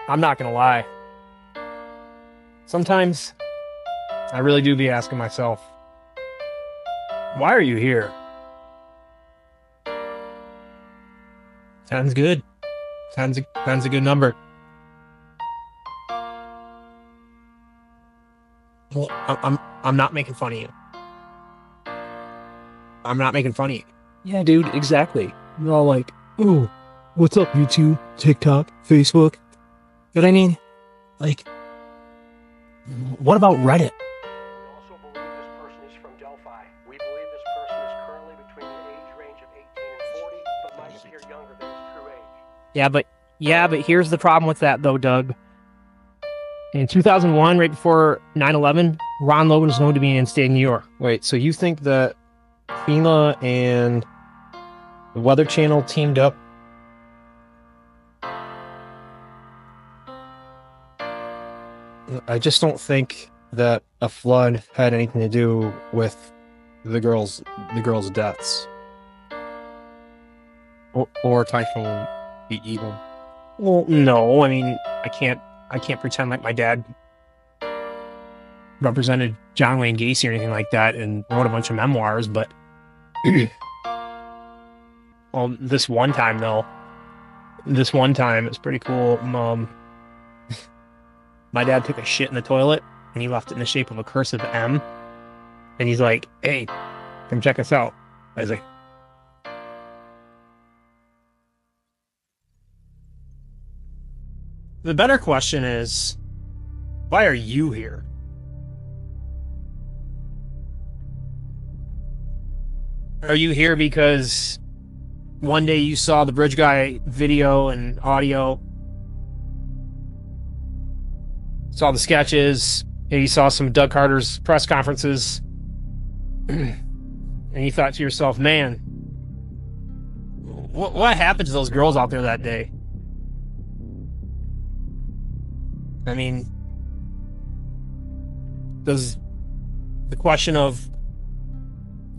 I'm not gonna lie. Sometimes I really do be asking myself, why are you here? Ten's good. Ten's a good number. Well, I'm not making fun of you. I'm not making fun of you. Yeah, dude, exactly. You're all like, oh, what's up, YouTube, TikTok, Facebook? But I mean, like, what about Reddit? We also believe this person is from Delphi. We believe this person is currently between the age range of 18 and 40, but might appear younger than his true age. Yeah, but here's the problem with that, though, Doug. In 2001, right before 9/11, Ron Logan was known to be in state of New York. Wait, so you think that FEMA and the Weather Channel teamed up? I just don't think that a flood had anything to do with the girls' deaths. Or Typhoon even. Well, no, I mean, I can't pretend like my dad represented John Wayne Gacy or anything like that and wrote a bunch of memoirs, but well, this one time it's pretty cool. My dad took a shit in the toilet and he left it in the shape of a cursive M, and he's like, "Hey, come check us out." I was like, the better question is, why are you here? Are you here because one day you saw the Bridge Guy video and audio, saw the sketches, and you saw some of Doug Carter's press conferences, and you thought to yourself, man, what happened to those girls out there that day? I mean, does the question of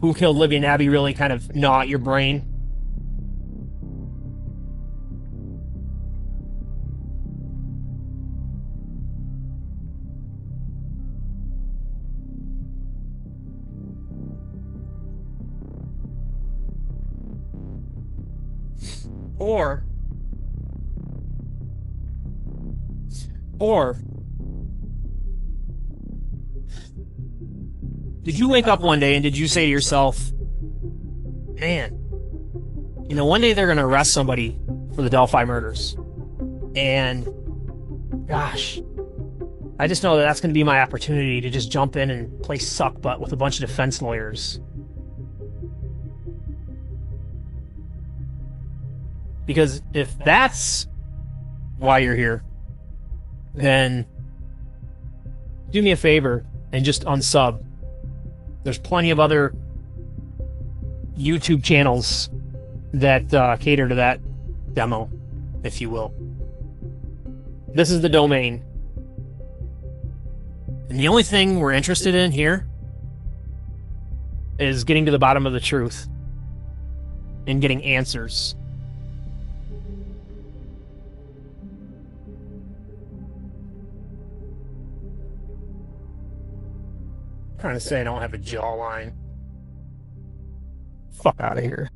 who killed Libby and Abby really kind of gnaw at your brain? Or did you wake up one day and did you say to yourself, man, you know, one day they're going to arrest somebody for the Delphi murders, and gosh, I just know that that's going to be my opportunity to just jump in and play suck butt with a bunch of defense lawyers. Because if that's why you're here, then do me a favor and just unsub. There's plenty of other YouTube channels that cater to that demo, if you will. This is the domain. And the only thing we're interested in here is getting to the bottom of the truth and getting answers. Trying to say I don't have a jawline. Fuck out of here.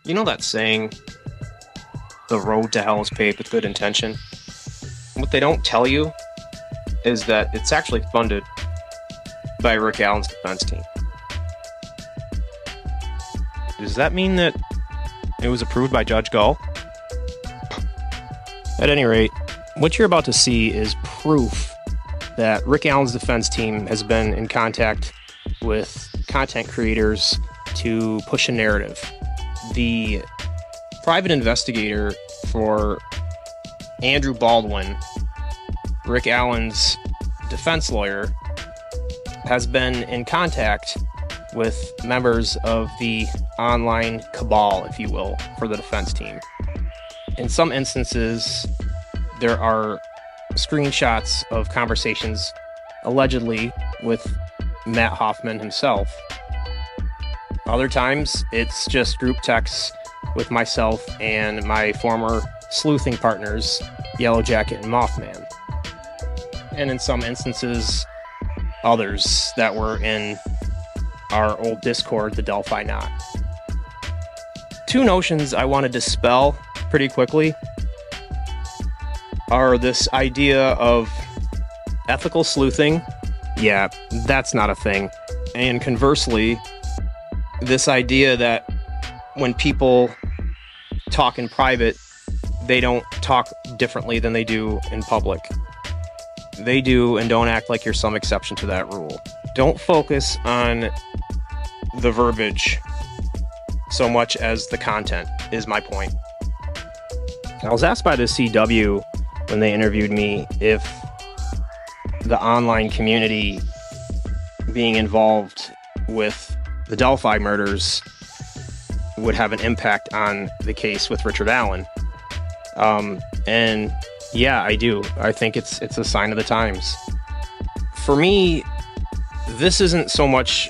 You know that saying, the road to hell is paved with good intention? What they don't tell you is that it's actually funded by Rick Allen's defense team. Does that mean that it was approved by Judge Gull? At any rate, what you're about to see is proof that Rick Allen's defense team has been in contact with content creators to push a narrative. The private investigator for Andrew Baldwin, Rick Allen's defense lawyer, has been in contact with members of the online cabal, if you will, for the defense team. In some instances, there are screenshots of conversations allegedly with Matt Hoffman himself. Other times, it's just group texts with myself and my former sleuthing partners, Yellow Jacket and Mothman. And in some instances, others that were in our old Discord, the Delphi knot. Two notions I want to dispel pretty quickly are this idea of ethical sleuthing. Yeah, that's not a thing. And conversely, this idea that when people talk in private, they don't talk differently than they do in public. They do, and don't act like you're some exception to that rule. Don't focus on the verbiage so much as the content, is my point. I was asked by the CW when they interviewed me if the online community being involved with the Delphi murders would have an impact on the case with Richard Allen. And yeah, I do. I think it's a sign of the times. For me, this isn't so much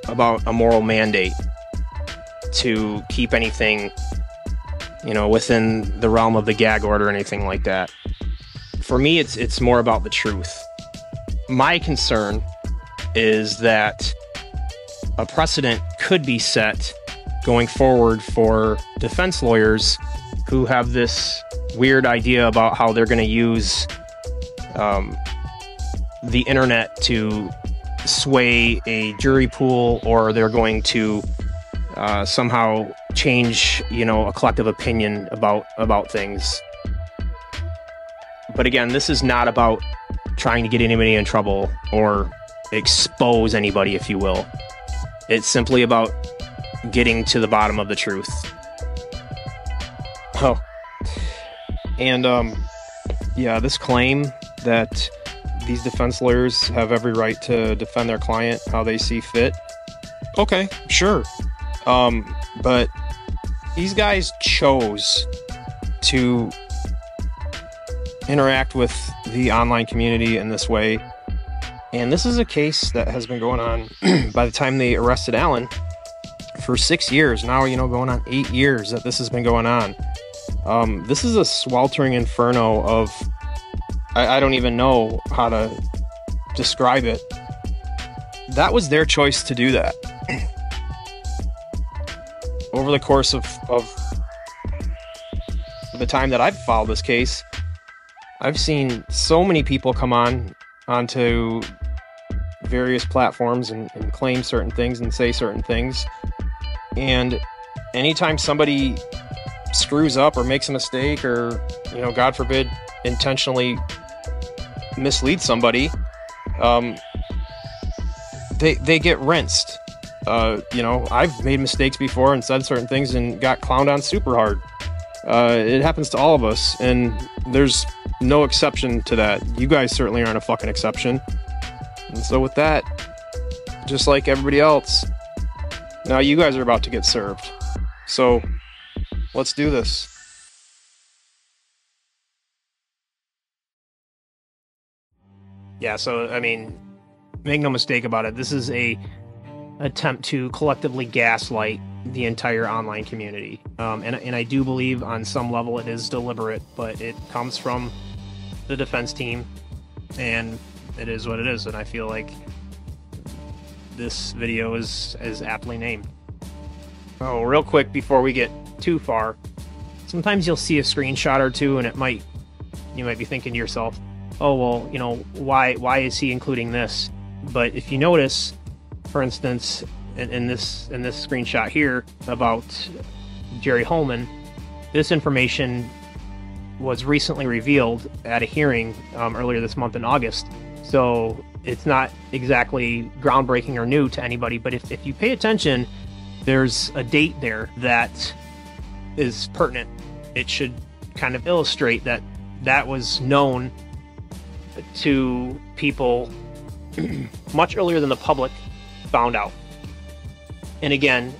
about a moral mandate to keep anything, within the realm of the gag order or anything like that. For me, it's more about the truth. My concern is that a precedent could be set going forward for defense lawyers who have this weird idea about how they're going to use the internet to sway a jury pool, or they're going to somehow change, a collective opinion about things. But again, this is not about trying to get anybody in trouble or expose anybody, if you will. It's simply about getting to the bottom of the truth. Oh. And, yeah, this claim that these defense lawyers have every right to defend their client how they see fit. Okay, sure. But these guys chose to interact with the online community in this way. And this is a case that has been going on by the time they arrested Allen for 6 years. Now, going on 8 years that this has been going on. This is a sweltering inferno of, I don't even know how to describe it. That was their choice to do that. Over the course of the time that I've followed this case, I've seen so many people come onto various platforms and claim certain things and say certain things. And anytime somebody screws up or makes a mistake or, God forbid, intentionally misleads somebody, they get rinsed. I've made mistakes before and said certain things and got clowned on super hard. It happens to all of us, and there's no exception to that. You guys certainly aren't a fucking exception. And so with that, just like everybody else, now you guys are about to get served. So let's do this. Yeah, so, make no mistake about it. This is a attempt to collectively gaslight the entire online community. And I do believe on some level it is deliberate, but it comes from the defense team, and it is what it is. And I feel like this video is aptly named. Oh, real quick before we get too far, sometimes you'll see a screenshot or two, and you might be thinking to yourself, oh, well, you know, why is he including this? But if you notice, for instance, in this screenshot here about Jerry Holman, this information was recently revealed at a hearing earlier this month in August. So it's not exactly groundbreaking or new to anybody, but if you pay attention, there's a date there that is pertinent. It should kind of illustrate that that was known to people much earlier than the public found out. And again,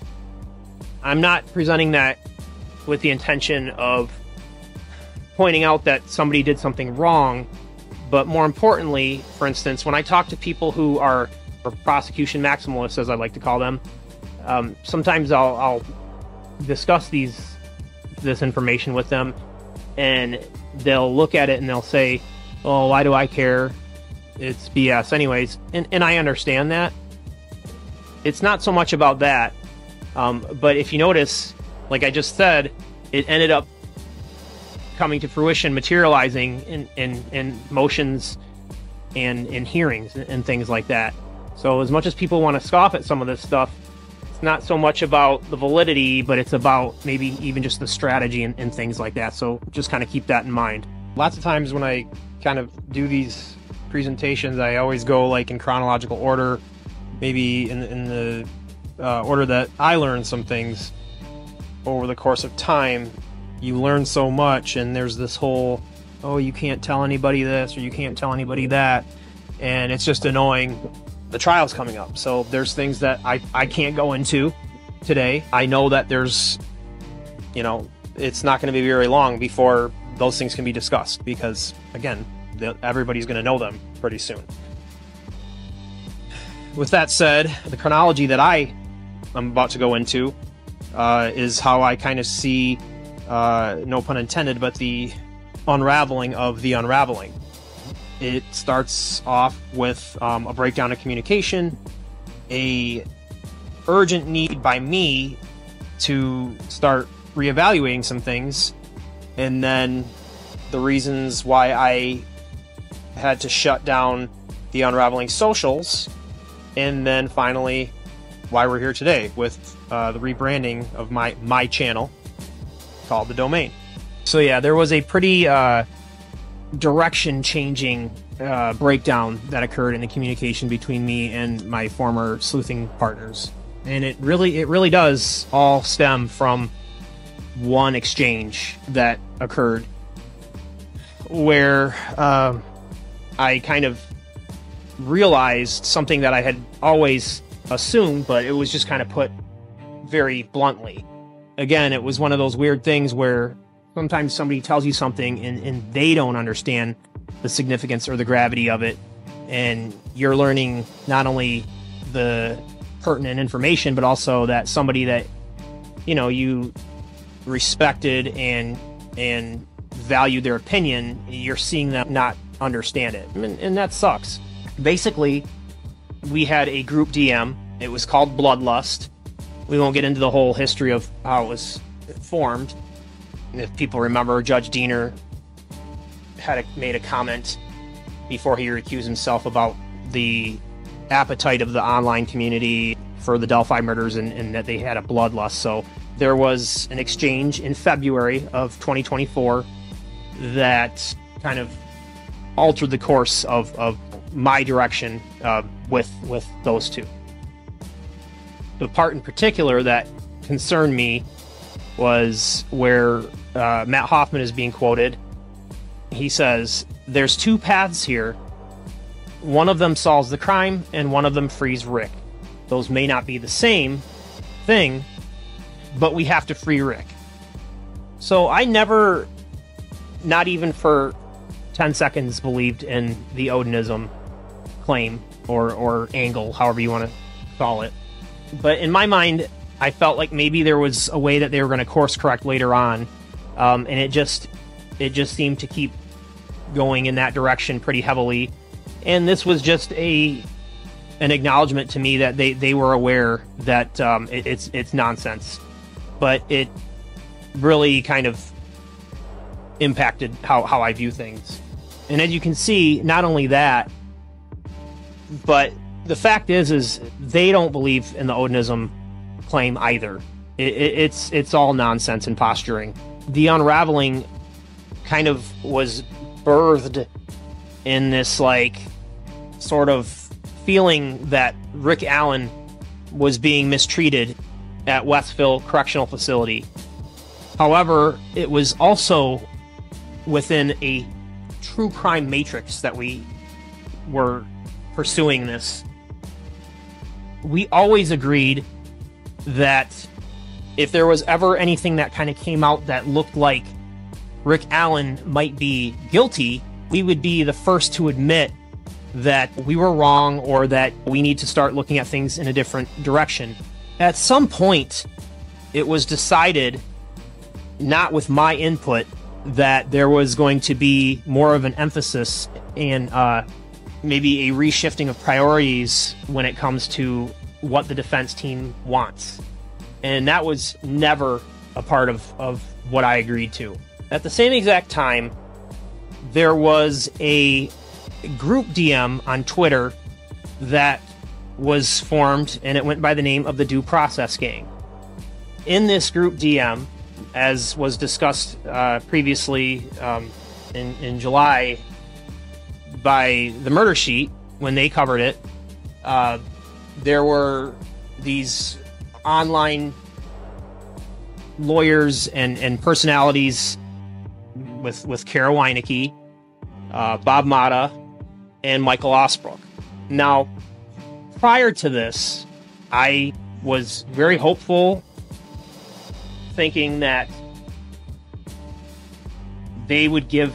I'm not presenting that with the intention of pointing out that somebody did something wrong, but more importantly, for instance, when I talk to people who are prosecution maximalists, as I like to call them, sometimes I'll discuss this information with them, and they'll look at it and they'll say, oh, why do I care? It's BS anyways. And I understand that. It's not so much about that. But if you notice, like I just said, it ended up coming to fruition, materializing in motions and in hearings and things like that. So as much as people want to scoff at some of this stuff, it's not so much about the validity, but it's about maybe even just the strategy and things like that. So just kind of keep that in mind. Lots of times when I kind of do these presentations, I always go like in chronological order, maybe in the order that I learned some things over the course of time. You learn so much, and there's this whole, oh, you can't tell anybody this or you can't tell anybody that, and it's just annoying. The trial's coming up, so there's things that I can't go into today. I know that there's, you know, it's not going to be very long before those things can be discussed, because again, everybody's going to know them pretty soon. With that said, the chronology that I'm about to go into is how I kind of see, no pun intended, but the unraveling of the unraveling. It starts off with a breakdown of communication, a urgent need by me to start reevaluating some things, and then the reasons why I had to shut down the unraveling socials, and then finally why we're here today with the rebranding of my channel called The Domain. So yeah, there was a pretty direction changing breakdown that occurred in the communication between me and my former sleuthing partners, and it really does all stem from one exchange that occurred where I kind of realized something that I had always assumed, but it was just kind of put very bluntly. Again, it was one of those weird things where sometimes somebody tells you something and they don't understand the significance or the gravity of it, and you're learning not only the pertinent information, but also that somebody that, you know, you respected and valued their opinion, you're seeing them not understand it, and that sucks. Basically, we had a group DM. It was called Bloodlust. We won't get into the whole history of how it was formed. If people remember, Judge Diener made a comment before he recused himself about the appetite of the online community for the Delphi murders, and that they had a bloodlust. So there was an exchange in February of 2024 that kind of altered the course of my direction with those two. The part in particular that concerned me was where Matt Hoffman is being quoted. He says, "There's two paths here. One of them solves the crime, and one of them frees Rick. Those may not be the same thing, but we have to free Rick." So I never, not even for 10 seconds, believed in the Odinism claim or angle, however you want to call it. But in my mind, I felt like maybe there was a way that they were going to course correct later on, and it just seemed to keep going in that direction pretty heavily. And this was just an acknowledgement to me that they were aware that it's nonsense. But it really kind of impacted how I view things. And as you can see, not only that, but the fact is they don't believe in the Odinism claim either. It's all nonsense and posturing. The unraveling kind of was birthed in this like sort of feeling that Rick Allen was being mistreated at Westville Correctional Facility. However, it was also within a true crime matrix that we were pursuing this. We always agreed that if there was ever anything that kind of came out that looked like Rick Allen might be guilty, we would be the first to admit that we were wrong or that we need to start looking at things in a different direction. At some point, it was decided, not with my input, that there was going to be more of an emphasis and maybe a reshifting of priorities when it comes to what the defense team wants. And that was never a part of what I agreed to. At the same exact time, there was a group DM on Twitter that was formed, and it went by the name of the Due Process Gang. In this group DM, as was discussed previously in July by the Murder Sheet, when they covered it, there were these online lawyers and personalities with Kara Weinecke, Bob Mata, and Michael Osbrook. Now, prior to this, I was very hopeful, thinking that they would give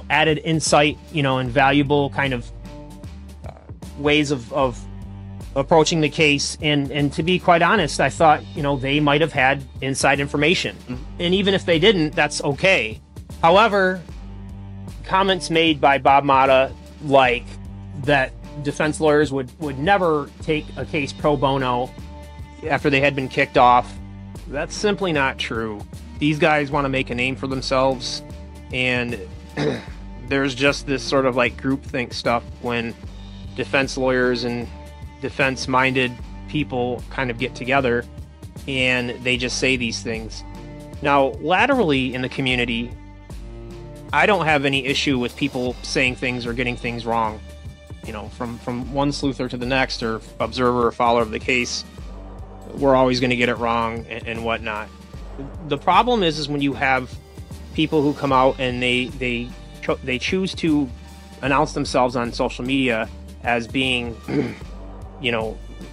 added insight, and valuable kind of ways of approaching the case. And to be quite honest, I thought, they might have had inside information. And even if they didn't, that's okay. However, comments made by Bob Mata, like that defense lawyers would never take a case pro bono after they had been kicked off, that's simply not true. These guys want to make a name for themselves, and there's just this sort of like groupthink stuff when defense lawyers and defense-minded people kind of get together and they just say these things. Now, laterally in the community, I don't have any issue with people saying things or getting things wrong. From one sleuther to the next, or observer or follower of the case, we're always going to get it wrong and whatnot. The problem is when you have people who come out and they choose to announce themselves on social media as being,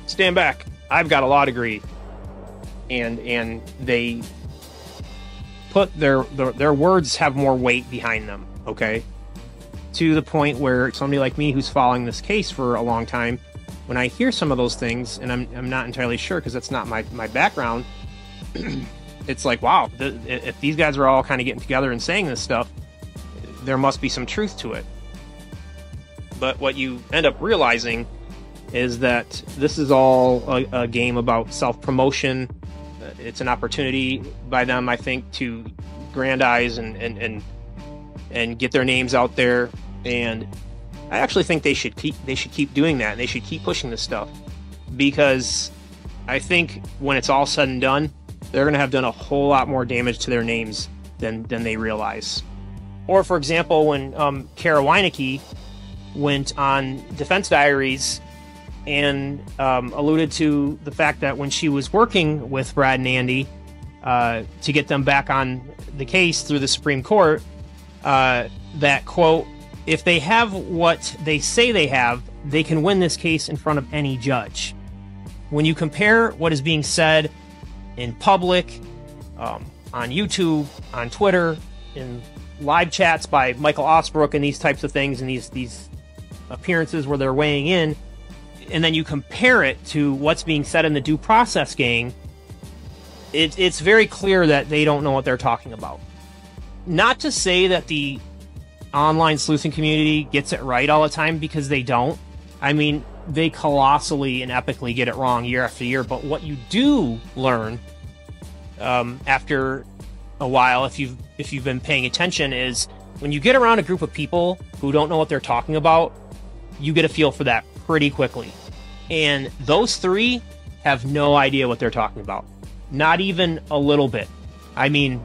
stand back, I've got a law degree, and they put their words have more weight behind them, okay? To the point where somebody like me who's following this case for a long time, when I hear some of those things, and I'm not entirely sure because that's not my background, it's like, wow, if these guys are all kind of getting together and saying this stuff, there must be some truth to it. But what you end up realizing is that this is all a game about self-promotion. It's an opportunity by them, I think, to grandize and get their names out there. And I actually think they should keep doing that, and they should keep pushing this stuff, because I think when it's all said and done, they're going to have done a whole lot more damage to their names than they realize. Or, for example, when Kara Weinecke went on Defense Diaries and alluded to the fact that when she was working with Brad and Andy to get them back on the case through the Supreme Court, that, quote, if they have what they say they have, they can win this case in front of any judge. When you compare what is being said in public, on YouTube, on Twitter, in live chats by Michael Osbrook and these types of things, and these appearances where they're weighing in, and then you compare it to what's being said in the Due Process Gang, it's very clear that they don't know what they're talking about. Not to say that the online sleuthing community gets it right all the time, because they don't. I mean, they colossally and epically get it wrong year after year, but what you do learn after a while, if you've been paying attention, is when you get around a group of people who don't know what they're talking about, you get a feel for that pretty quickly. And those three have no idea what they're talking about. Not even a little bit. I mean,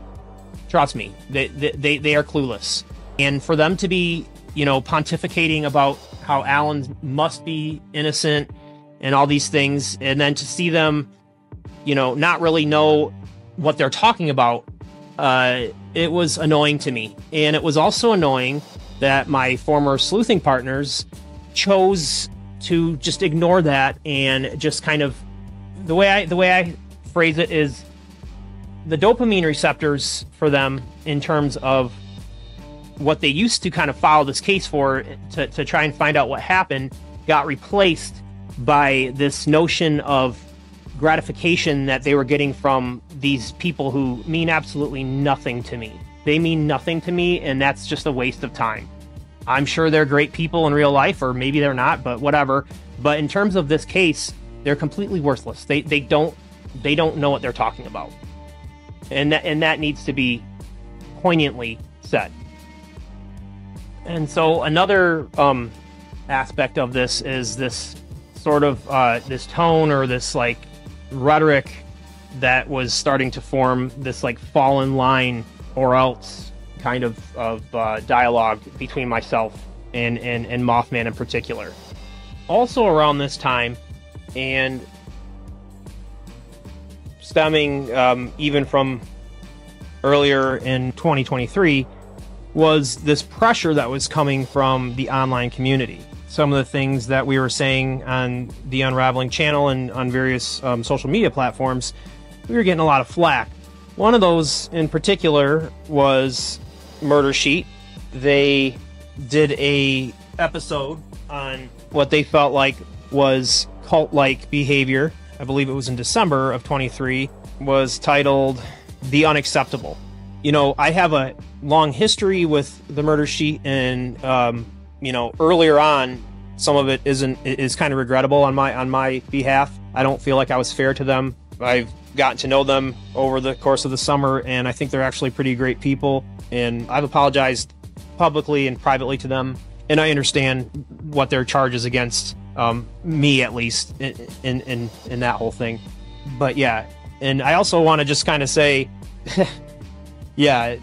trust me, they are clueless. And for them to be, pontificating about how Alan must be innocent and all these things, and then to see them, not really know what they're talking about, it was annoying to me. And it was also annoying that my former sleuthing partners chose to just ignore that, and just kind of, the way I phrase it is, the dopamine receptors for them in terms of what they used to kind of follow this case for, to try and find out what happened, got replaced by this notion of gratification that they were getting from these people who mean absolutely nothing to me. They mean nothing to me, and that's just a waste of time. I'm sure they're great people in real life, or maybe they're not, but whatever. But in terms of this case, they're completely worthless. They don't know what they're talking about. And that needs to be poignantly said. And so another aspect of this is this sort of this tone, or this like rhetoric that was starting to form, this like fall in line or else kind of dialogue between myself and Mothman in particular. Also around this time, and stemming even from earlier in 2023, was this pressure that was coming from the online community. Some of the things that we were saying on the Unraveling channel and on various social media platforms, we were getting a lot of flack. One of those in particular was Murder Sheet. They did a episode on what they felt like was cult-like behavior. I believe it was in December of 23, was titled The Unacceptable. I have a long history with the Murder Sheet, and earlier on, some of it is kind of regrettable on my behalf. I don't feel like I was fair to them. I've gotten to know them over the course of the summer, and I think they're actually pretty great people, and I've apologized publicly and privately to them, and I understand what their charges against me, at least, in that whole thing. But yeah, and I also want to just kind of say, yeah,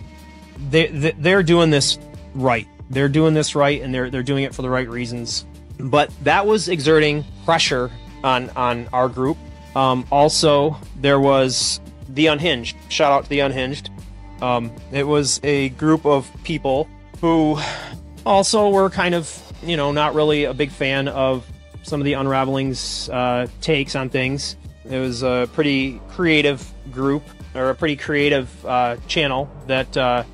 they're doing this right. They're doing this right, and they're doing it for the right reasons. But that was exerting pressure on our group. Also, there was The Unhinged. Shout out to The Unhinged. It was a group of people who also were kind of, not really a big fan of some of the Unraveling's takes on things. It was a pretty creative group, or a pretty creative channel that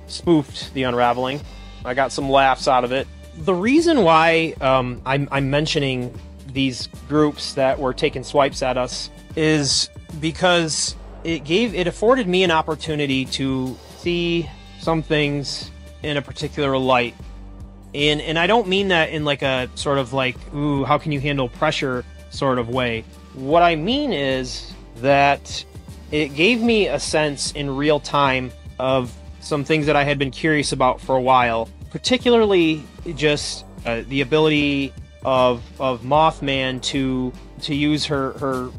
spoofed the Unraveling. I got some laughs out of it. The reason why I'm mentioning these groups that were taking swipes at us is because it afforded me an opportunity to see some things in a particular light. And I don't mean that in like a sort of like, ooh, how can you handle pressure sort of way. What I mean is that it gave me a sense in real time of some things that I had been curious about for a while, particularly just the ability of Mothman to use her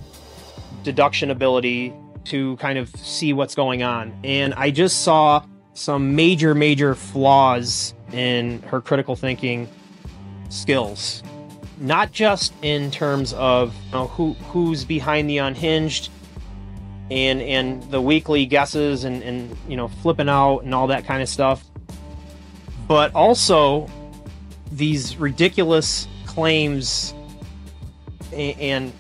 deduction ability to kind of see what's going on. And I just saw some major flaws in her critical thinking skills. Not just in terms of who's behind the Unhinged and the weekly guesses and flipping out and all that kind of stuff, but also these ridiculous claims and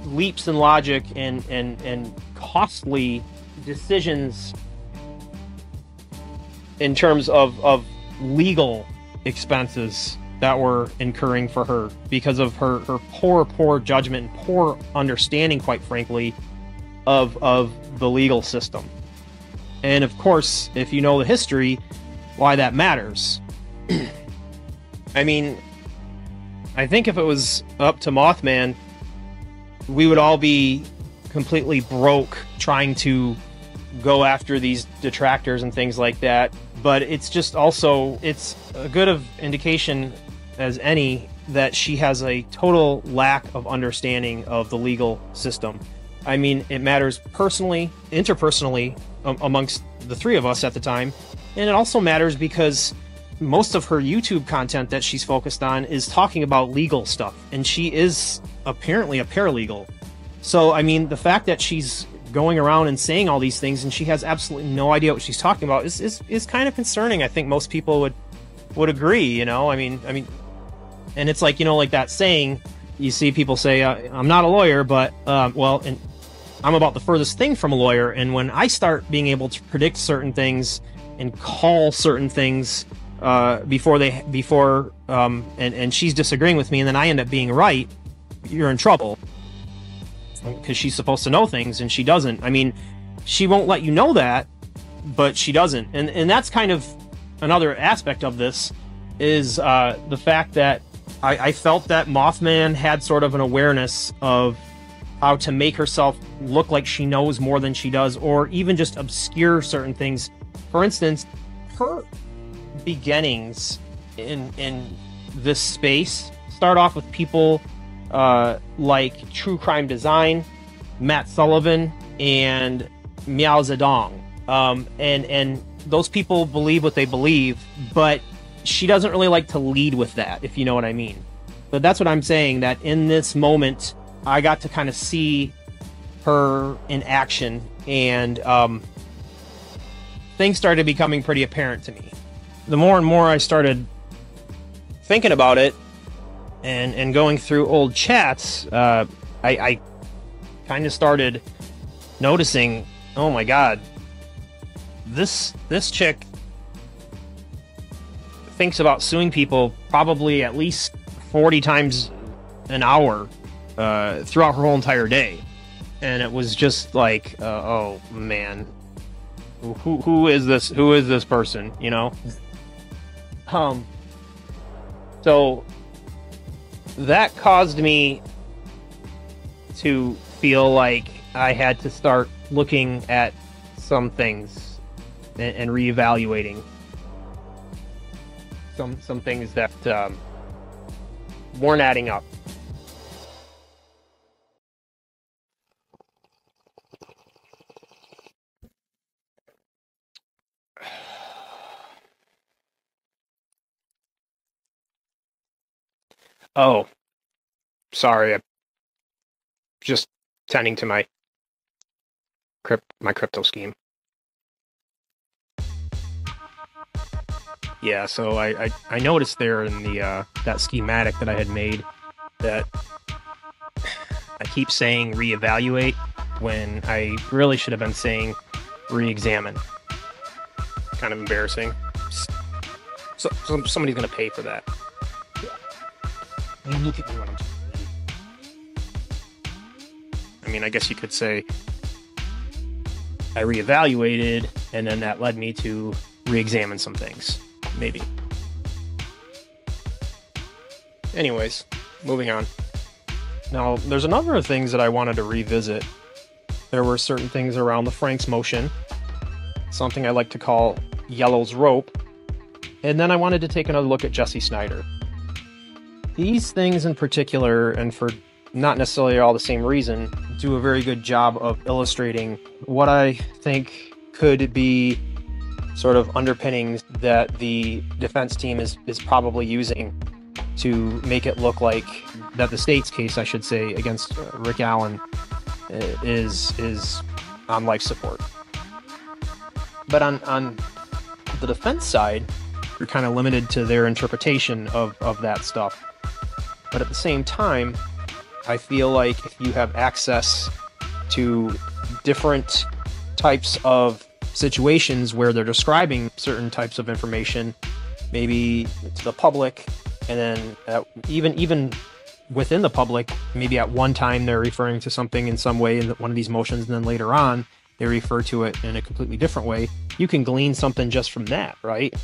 leaps in logic and costly decisions in terms of legal expenses that were incurring for her because of her poor judgment and poor understanding, quite frankly, of the legal system. And of course, if you know the history, why that matters. I mean, I think if it was up to Mothman, we would all be completely broke trying to go after these detractors and things like that. But it's just also, it's a good of indication as any that she has a total lack of understanding of the legal system. I mean, it matters personally, interpersonally, amongst the three of us at the time. And it also matters because most of her YouTube content that she's focused on is talking about legal stuff. And she is apparently a paralegal. So, I mean, the fact that she's going around and saying all these things and she has absolutely no idea what she's talking about is kind of concerning. I think most people would agree, you know? I mean, and it's like, you know, like that saying, you see people say, I'm not a lawyer, but, well, and I'm about the furthest thing from a lawyer. And when I start being able to predict certain things and call certain things, and she's disagreeing with me and then I end up being right, you're in trouble. Because she's supposed to know things and she doesn't. I mean, she won't let you know that, but she doesn't. And that's kind of another aspect of this, is the fact that I felt that Mothman had sort of an awareness of how to make herself look like she knows more than she does, or even just obscure certain things. For instance, her beginnings in this space start off with people like True Crime Design, Matt Sullivan, and Miao Zedong. And those people believe what they believe, but she doesn't really like to lead with that, if you know what I mean. But that's what I'm saying, that in this moment, I got to kind of see her in action, and things started becoming pretty apparent to me. The more and more I started thinking about it, and going through old chats, I kind of started noticing, oh my god, this chick thinks about suing people probably at least 40 times an hour throughout her whole entire day. And it was just like, oh man, who is this? Who is this person? You know? So that caused me to feel like I had to start looking at some things and reevaluating some things that weren't adding up. Oh, sorry. I'm just tending to my crypto scheme. Yeah, so I noticed there in the that schematic that I had made that I keep saying reevaluate when I really should have been saying re-examine. Kind of embarrassing. So somebody's gonna pay for that. Look at me when I'm talking. I mean, I guess you could say I reevaluated, and then that led me to re-examine some things. Maybe. Anyways, moving on. Now, there's a number of things that I wanted to revisit. There were certain things around the Frank's motion, something I like to call Yellow's rope, and then I wanted to take another look at Jesse Snyder. These things in particular, and for not necessarily all the same reason, do a very good job of illustrating what I think could be sort of underpinnings that the defense team is probably using to make it look like that the state's case, I should say, against Rick Allen is on life support. But on the defense side, you're kind of limited to their interpretation of that stuff. But at the same time, I feel like if you have access to different types of situations where they're describing certain types of information, maybe to the public, and then even within the public, maybe at one time they're referring to something in some way in one of these motions, and then later on they refer to it in a completely different way, you can glean something just from that, right?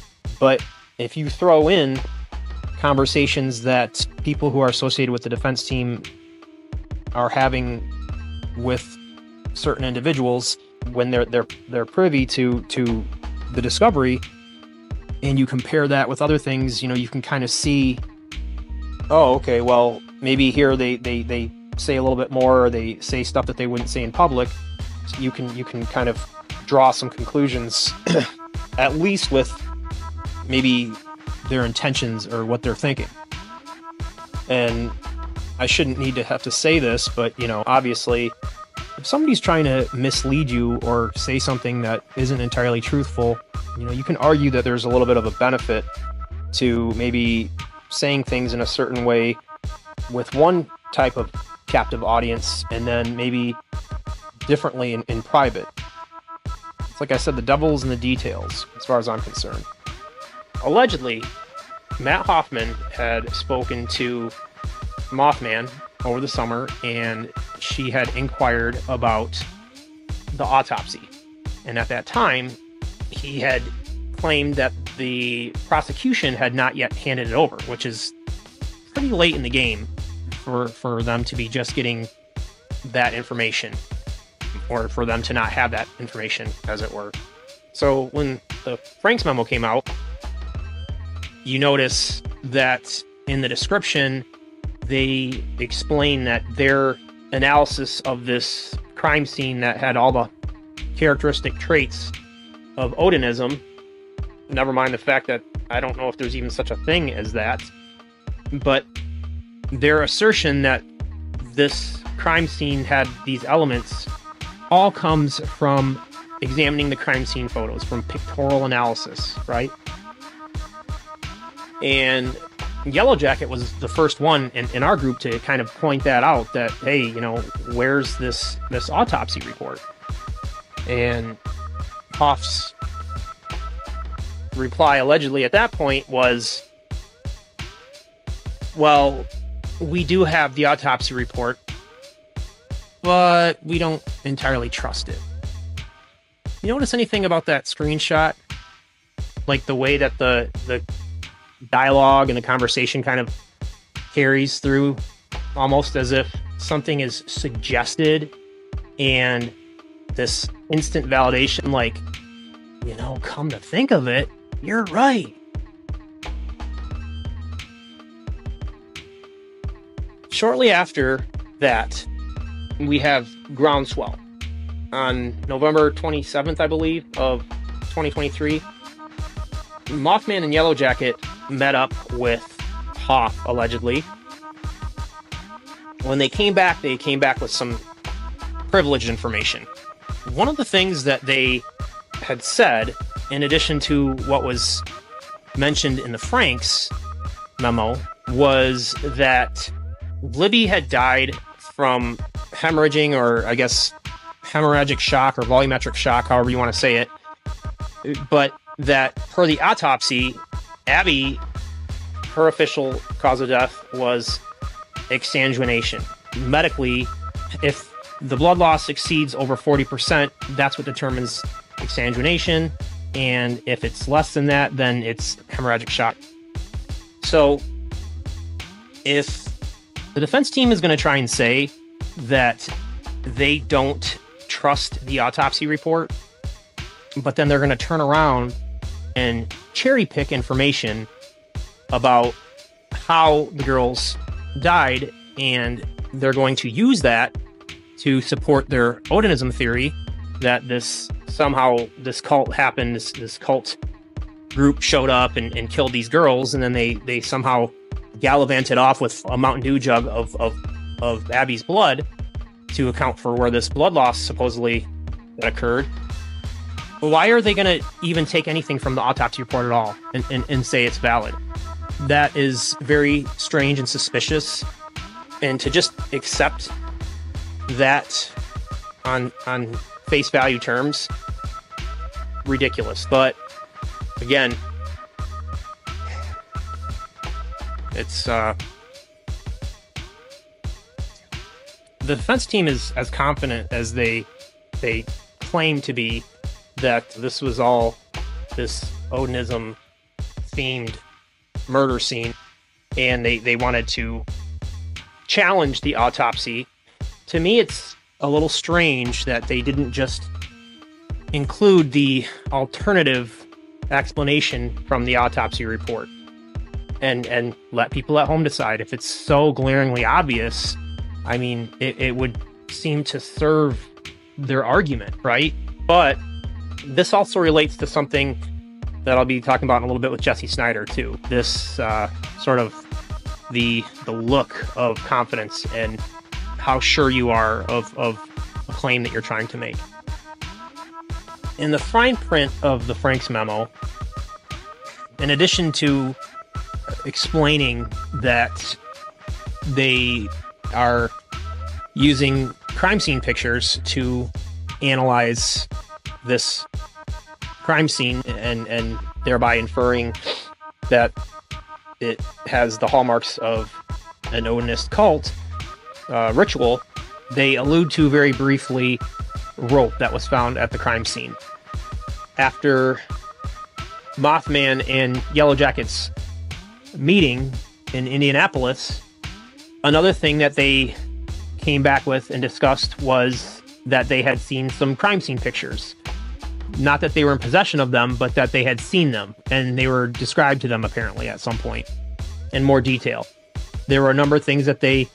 But if you throw in conversations that people who are associated with the defense team are having with certain individuals when they're privy to the discovery, and you compare that with other things, you can kind of see, oh, okay, well, maybe here they say a little bit more, or they say stuff that they wouldn't say in public. So you can kind of draw some conclusions, at least with maybe their intentions or what they're thinking. And I shouldn't need to have to say this, but obviously, if somebody's trying to mislead you or say something that isn't entirely truthful, you can argue that there's a little bit of a benefit to maybe saying things in a certain way with one type of captive audience, and then maybe differently in private. It's like I said, the devil's in the details, as far as I'm concerned. Allegedly, Matt Hoffman had spoken to Mothman over the summer, and she had inquired about the autopsy. And at that time, he had claimed that the prosecution had not yet handed it over, which is pretty late in the game for them to be just getting that information, or for them to not have that information, as it were. So when the Franks memo came out, you notice that in the description, they explain that their analysis of this crime scene that had all the characteristic traits of Odinism, never mind the fact that I don't know if there's even such a thing as that, but their assertion that this crime scene had these elements all comes from examining the crime scene photos, from pictorial analysis, right? And Yellow Jacket was the first one in our group to kind of point that out, that, hey, where's this autopsy report? And Hoff's reply allegedly at that point was, well, we do have the autopsy report, but we don't entirely trust it. You notice anything about that screenshot? Like the way that the dialogue and the conversation kind of carries through, almost as if something is suggested, and this instant validation, like, come to think of it, you're right. Shortly after that, we have groundswell. On November 27th, I believe, of 2023, Mothman and Yellow Jacket met up with Hoff, allegedly. When they came back with some privileged information. One of the things that they had said, in addition to what was mentioned in the Franks memo, was that Libby had died from hemorrhaging, or I guess hemorrhagic shock or volumetric shock, however you want to say it, but that per the autopsy, Abby, her official cause of death was exsanguination. Medically, if the blood loss exceeds over 40%, that's what determines exsanguination, and if it's less than that, then it's hemorrhagic shock. So if the defense team is going to try and say that they don't trust the autopsy report, but then they're going to turn around and cherry pick information about how the girls died, and they're going to use that to support their Odinism theory that this cult happened, this cult group showed up and killed these girls, and then they somehow gallivanted off with a Mountain Dew jug of Abby's blood to account for where this blood loss supposedly occurred. Why are they going to even take anything from the autopsy report at all and say it's valid? That is very strange and suspicious. And to just accept that on face value terms, ridiculous. But again, it's the defense team is as confident as they claim to be that this was all this Odinism themed murder scene, and they wanted to challenge the autopsy. To me, it's a little strange that they didn't just include the alternative explanation from the autopsy report and let people at home decide. If it's so glaringly obvious, I mean, it would seem to serve their argument, right? But this also relates to something that I'll be talking about in a little bit with Jesse Snyder too. This sort of the look of confidence and how sure you are of a claim that you're trying to make. In the fine print of the Franks memo, in addition to explaining that they are using crime scene pictures to analyze this crime scene and thereby inferring that it has the hallmarks of an Odinist cult ritual, they allude to very briefly rope that was found at the crime scene. After Mothman and Yellow Jackets meeting in Indianapolis, another thing that they came back with and discussed was that they had seen some crime scene pictures. Not that they were in possession of them, but that they had seen them, and they were described to them apparently at some point in more detail. There were a number of things that they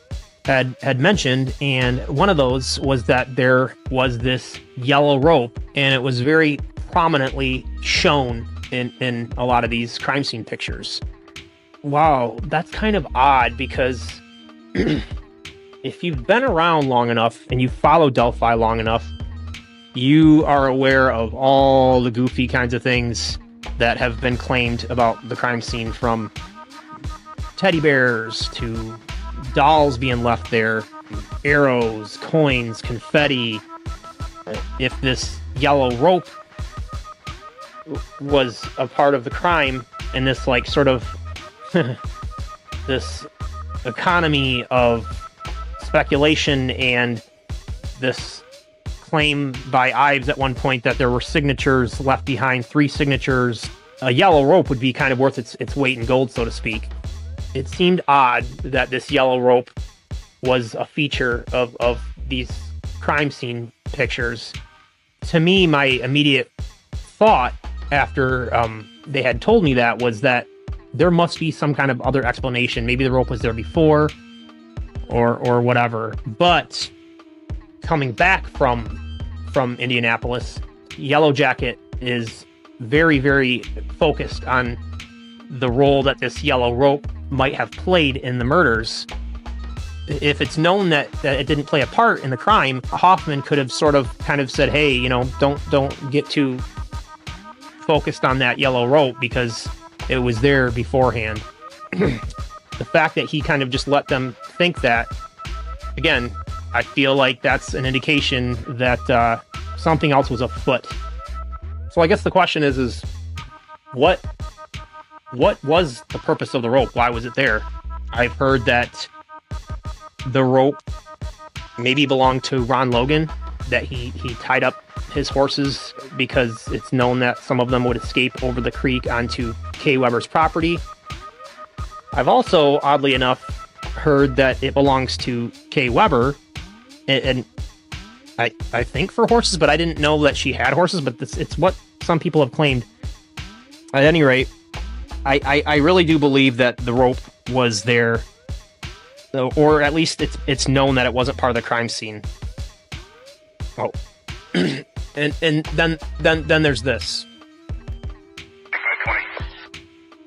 had mentioned, and one of those was that there was this yellow rope, and it was very prominently shown in a lot of these crime scene pictures. Wow, that's kind of odd, because if you've been around long enough and you follow Delphi long enough, you are aware of all the goofy kinds of things that have been claimed about the crime scene, from teddy bears to dolls being left there, arrows, coins, confetti. If this yellow rope was a part of the crime, and this like sort of this economy of speculation and this claim by Ives at one point that there were signatures left behind, 3 signatures, a yellow rope would be kind of worth its weight in gold, so to speak. It seemed odd that this yellow rope was a feature of these crime scene pictures. To me, my immediate thought after they had told me that was that there must be some kind of other explanation. Maybe the rope was there before or whatever. But coming back from Indianapolis, Yellow Jacket is very, very focused on the role that this yellow rope might have played in the murders. If it's known that it didn't play a part in the crime, Hoffman could have sort of kind of said, hey, you know, don't get too focused on that yellow rope because it was there beforehand. The fact that he kind of just let them think that, again, I feel like that's an indication that something else was afoot. So I guess the question is what was the purpose of the rope? Why was it there? I've heard that the rope maybe belonged to Ron Logan, that he tied up his horses because it's known that some of them would escape over the creek onto Kay Weber's property. I've also, oddly enough, heard that it belongs to Kay Weber, and I think for horses, but I didn't know that she had horses, but it's what some people have claimed. At any rate, I really do believe that the rope was there, or at least it's known that it wasn't part of the crime scene. Oh, and then there's this. 20.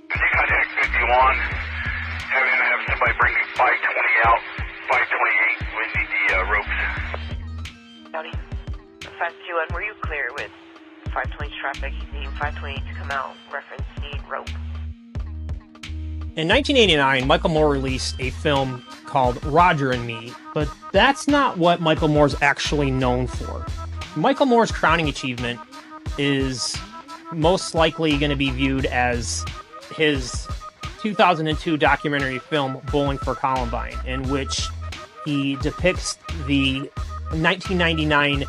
You contact 51. Have somebody bring me 520 out. 528. We need the ropes. Howdy. 521, were you clear with 520 traffic? Needing 528 to come out. Reference need rope. In 1989, Michael Moore released a film called Roger and Me, but that's not what Michael Moore's actually known for. Michael Moore's crowning achievement is most likely going to be viewed as his 2002 documentary film Bowling for Columbine, in which he depicts the 1999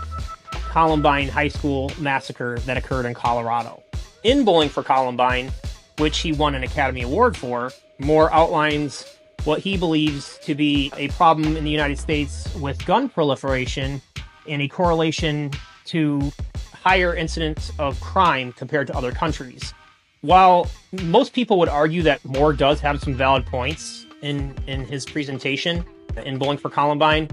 Columbine High School massacre that occurred in Colorado. In Bowling for Columbine, which he won an Academy Award for, Moore outlines what he believes to be a problem in the United States with gun proliferation and a correlation to higher incidence of crime compared to other countries. While most people would argue that Moore does have some valid points in his presentation in Bowling for Columbine,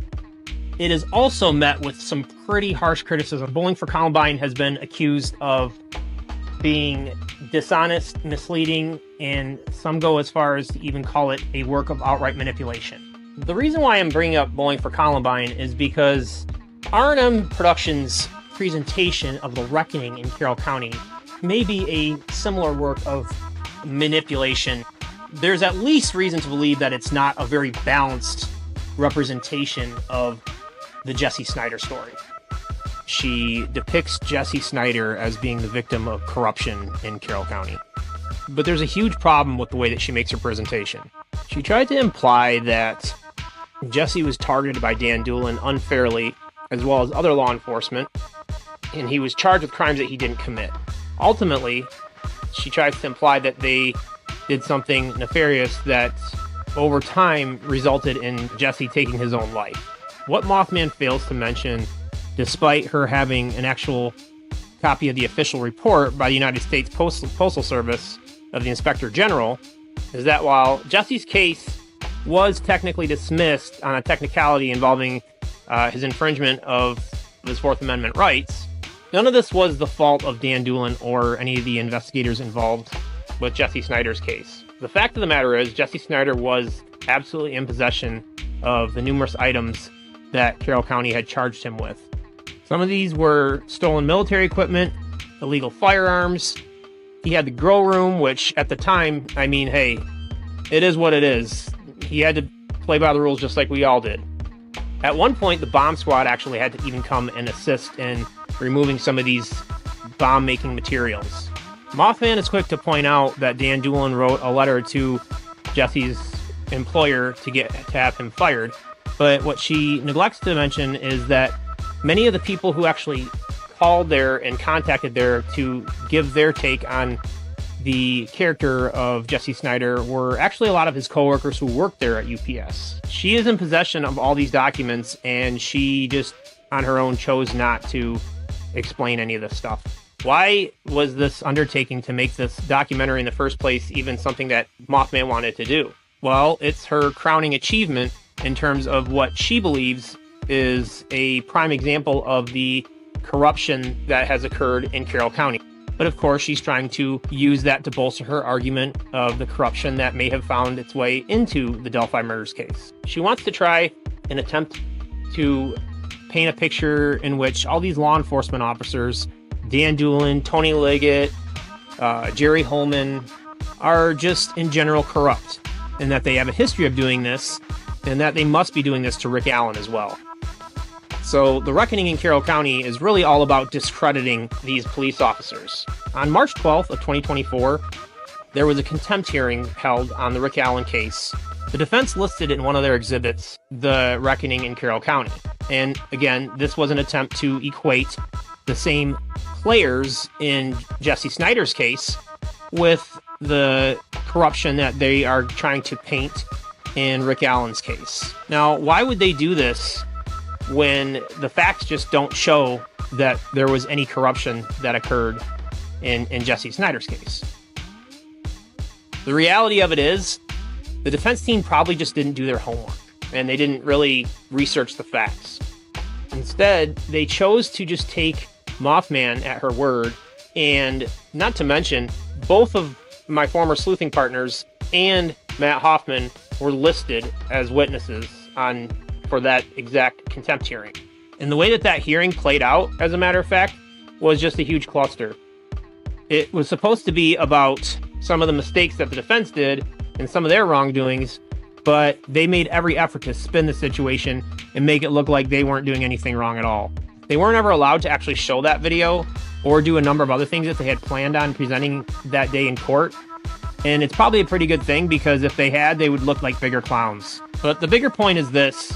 it is also met with some pretty harsh criticism. Bowling for Columbine has been accused of being dishonest, misleading, and some go as far as to even call it a work of outright manipulation. The reason why I'm bringing up Bowling for Columbine is because R&M Productions' presentation of the reckoning in Carroll County may be a similar work of manipulation. There's at least reason to believe that it's not a very balanced representation of the Jesse Snyder story. She depicts Jesse Snyder as being the victim of corruption in Carroll County. But there's a huge problem with the way that she makes her presentation. She tried to imply that Jesse was targeted by Dan Doolin unfairly, as well as other law enforcement, and he was charged with crimes that he didn't commit. Ultimately, she tries to imply that they did something nefarious that, over time, resulted in Jesse taking his own life. What Mothman fails to mention, despite her having an actual copy of the official report by the United States Postal Service of the Inspector General, is that while Jesse's case was technically dismissed on a technicality involving his infringement of his Fourth Amendment rights, none of this was the fault of Dan Doolin or any of the investigators involved with Jesse Snyder's case. The fact of the matter is, Jesse Snyder was absolutely in possession of the numerous items that Carroll County had charged him with. Some of these were stolen military equipment, illegal firearms. He had the grow room, which at the time, I mean, hey, it is what it is. He had to play by the rules just like we all did. At one point, the bomb squad actually had to even come and assist in removing some of these bomb-making materials. Mothman is quick to point out that Dan Doolin wrote a letter to Jesse's employer to have him fired, but what she neglects to mention is that many of the people who actually called there and contacted there to give their take on the character of Jesse Snyder were actually a lot of his coworkers who worked there at UPS. She is in possession of all these documents, and she just, on her own, chose not to explain any of this stuff. Why was this undertaking to make this documentary in the first place even something that Mothman wanted to do? Well, it's her crowning achievement in terms of what she believes is a prime example of the corruption that has occurred in Carroll County. But of course, she's trying to use that to bolster her argument of the corruption that may have found its way into the Delphi murders case. She wants to try and attempt to paint a picture in which all these law enforcement officers, Dan Doolin, Tony Liggett, Jerry Holman, are just in general corrupt, and that they have a history of doing this, and that they must be doing this to Rick Allen as well. So the reckoning in Carroll County is really all about discrediting these police officers. On March 12th of 2024, there was a contempt hearing held on the Rick Allen case. The defense listed in one of their exhibits the reckoning in Carroll County. And again, this was an attempt to equate the same players in Jesse Snyder's case with the corruption that they are trying to paint in Rick Allen's case. Now, why would they do this when the facts just don't show that there was any corruption that occurred in Jesse Snyder's case? The reality of it is, the defense team probably just didn't do their homework, and they didn't really research the facts. Instead, they chose to just take Mothman at her word, and not to mention, both of my former sleuthing partners and Matt Hoffman were listed as witnesses for that exact contempt hearing. And the way that hearing played out, as a matter of fact, was just a huge cluster. It was supposed to be about some of the mistakes that the defense did and some of their wrongdoings, but they made every effort to spin the situation and make it look like they weren't doing anything wrong at all. They weren't ever allowed to actually show that video or do a number of other things that they had planned on presenting that day in court. And it's probably a pretty good thing, because if they had, they would look like bigger clowns. But the bigger point is this: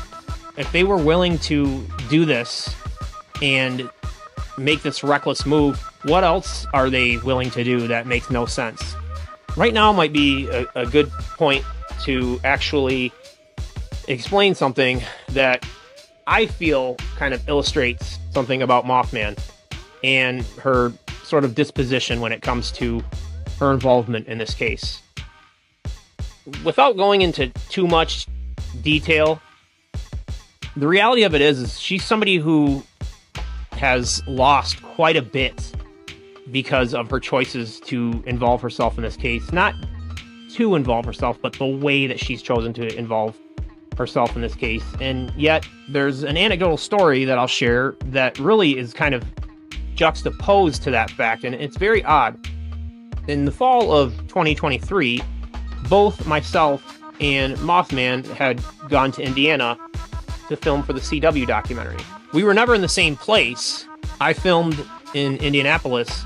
if they were willing to do this and make this reckless move, what else are they willing to do that makes no sense? Right now might be a good point to actually explain something that I feel kind of illustrates something about Mothman and her sort of disposition when it comes to her involvement in this case. Without going into too much detail, the reality of it is she's somebody who has lost quite a bit because of her choices to involve herself in this case. Not to involve herself, but the way that she's chosen to involve herself in this case. And yet there's an anecdotal story that I'll share that really is kind of juxtaposed to that fact, and it's very odd. In the fall of 2023, both myself and Mothman had gone to Indiana to film for the CW documentary. We were never in the same place. I filmed in Indianapolis,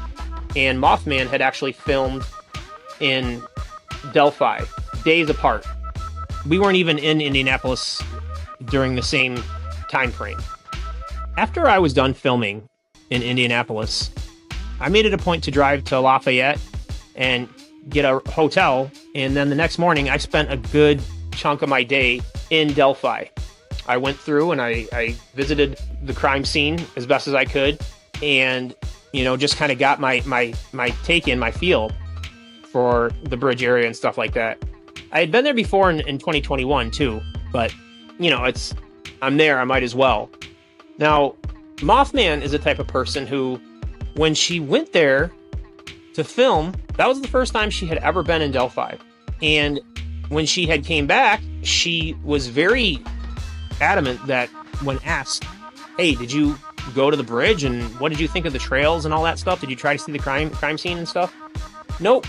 and Mothman had actually filmed in Delphi, days apart. We weren't even in Indianapolis during the same time frame. After I was done filming in Indianapolis, I made it a point to drive to Lafayette and get a hotel, and then the next morning I spent a good chunk of my day in Delphi. I went through and I visited the crime scene as best as I could, and just kind of got my take in, my feel for the bridge area and stuff like that. I had been there before in 2021 too, but I'm there, I might as well. Now, Mothman is the type of person who, when she went there to film, that was the first time she had ever been in Delphi. And when she had came back, she was very adamant that when asked, hey, did you go to the bridge and what did you think of the trails and all that stuff? Did you try to see the crime scene and stuff? Nope,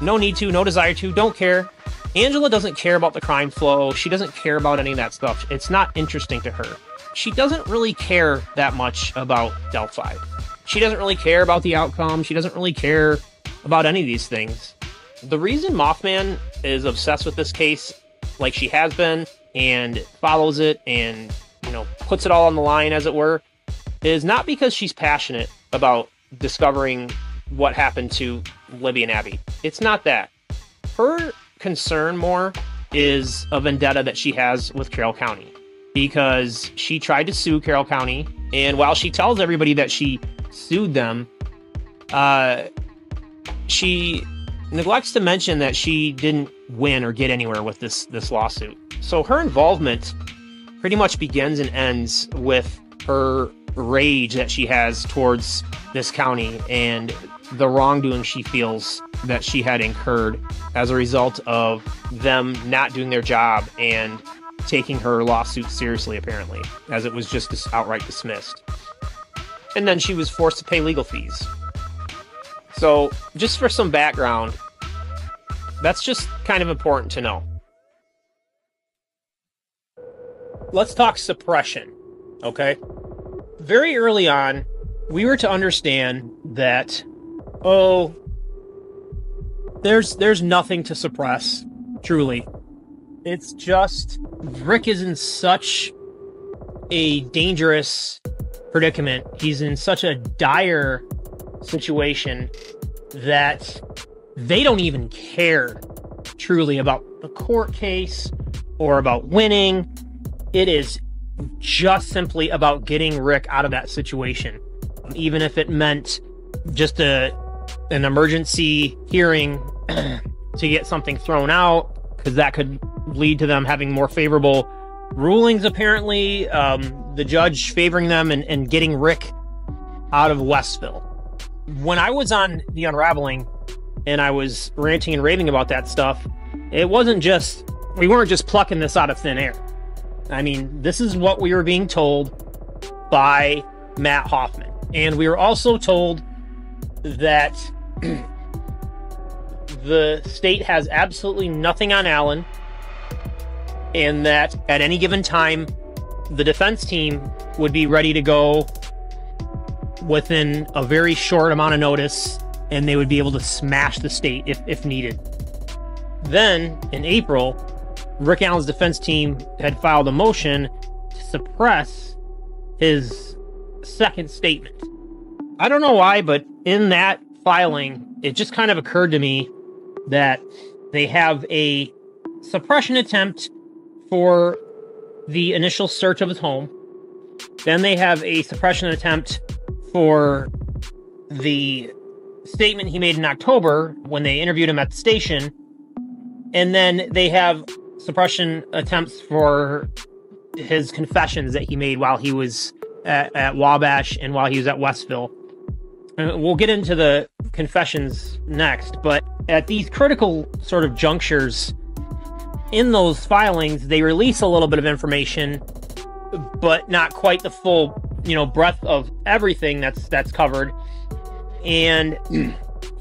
no need to, no desire to, don't care. Angela doesn't care about the crime flow. She doesn't care about any of that stuff. It's not interesting to her. She doesn't really care that much about Delphi. She doesn't really care about the outcome. She doesn't really care about any of these things. The reason Mothman is obsessed with this case, like she has been, and follows it and, puts it all on the line, as it were, is not because she's passionate about discovering what happened to Libby and Abby. It's not that. Her concern more is a vendetta that she has with Carroll County, because she tried to sue Carroll County, and while she tells everybody that she sued them, she neglects to mention that she didn't win or get anywhere with this lawsuit. So her involvement pretty much begins and ends with her rage that she has towards this county and the wrongdoing she feels that she had incurred as a result of them not doing their job and taking her lawsuit seriously, apparently, as it was just outright dismissed. And then she was forced to pay legal fees. So, just for some background, that's just kind of important to know. Let's talk suppression, okay? Very early on, we were to understand that, there's nothing to suppress, truly. It's just, Rick is in such a dangerous predicament. He's in such a dire situation that they don't even care truly about the court case or about winning. It is just simply about getting Rick out of that situation. Even if it meant just an emergency hearing to get something thrown out, because that could lead to them having more favorable rulings, apparently. The judge favoring them and getting Rick out of Westville. When I was on the Unraveling and I was ranting and raving about that stuff, we weren't just plucking this out of thin air. I mean, this is what we were being told by Matt Hoffman. And we were also told that the state has absolutely nothing on Alan, and that at any given time, the defense team would be ready to go within a very short amount of notice, and they would be able to smash the state if needed. Then, in April, Rick Allen's defense team had filed a motion to suppress his second statement. I don't know why, but in that filing, it just kind of occurred to me that they have a suppression attempt for the initial search of his home. Then they have a suppression attempt for the statement he made in October when they interviewed him at the station. And then they have suppression attempts for his confessions that he made while he was at Wabash and while he was at Westville. And we'll get into the confessions next, but at these critical sort of junctures in those filings, they release a little bit of information, but not quite the full, breadth of everything that's covered. And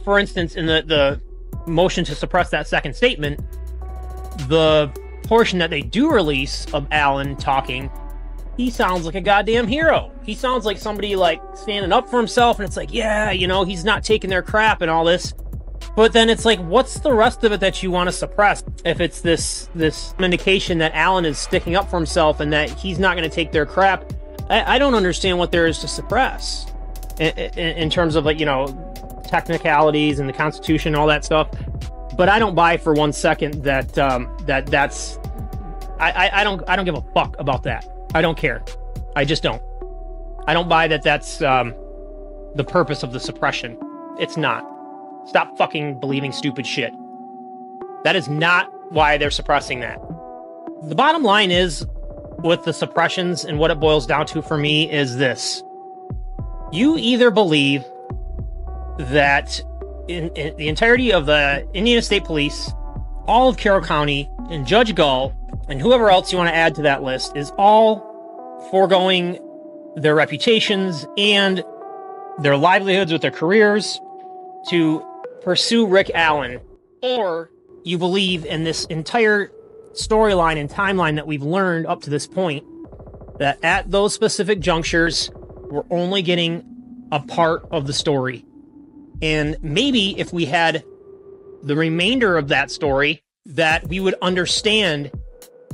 for instance, in the motion to suppress that second statement, the portion that they do release of Alan talking, he sounds like a goddamn hero. He sounds like somebody like standing up for himself, and it's like, yeah, he's not taking their crap and all this. But then it's like, what's the rest of it that you want to suppress? If it's this indication that Alan is sticking up for himself and that he's not going to take their crap, I don't understand what there is to suppress in terms of, like, technicalities and the Constitution and all that stuff. But I don't buy for 1 second that that's I don't give a fuck about that. I don't care. I just don't. I don't buy that that's the purpose of the suppression. It's not. Stop fucking believing stupid shit. That is not why they're suppressing that. The bottom line is, with the suppressions and what it boils down to for me is this. You either believe that in the entirety of the Indiana State Police, all of Carroll County, and Judge Gull, and whoever else you want to add to that list, is all foregoing their reputations and their livelihoods with their careers to pursue Rick Allen. Or you believe in this entire storyline and timeline that we've learned up to this point, that at those specific junctures, we're only getting a part of the story. And maybe if we had the remainder of that story, that we would understand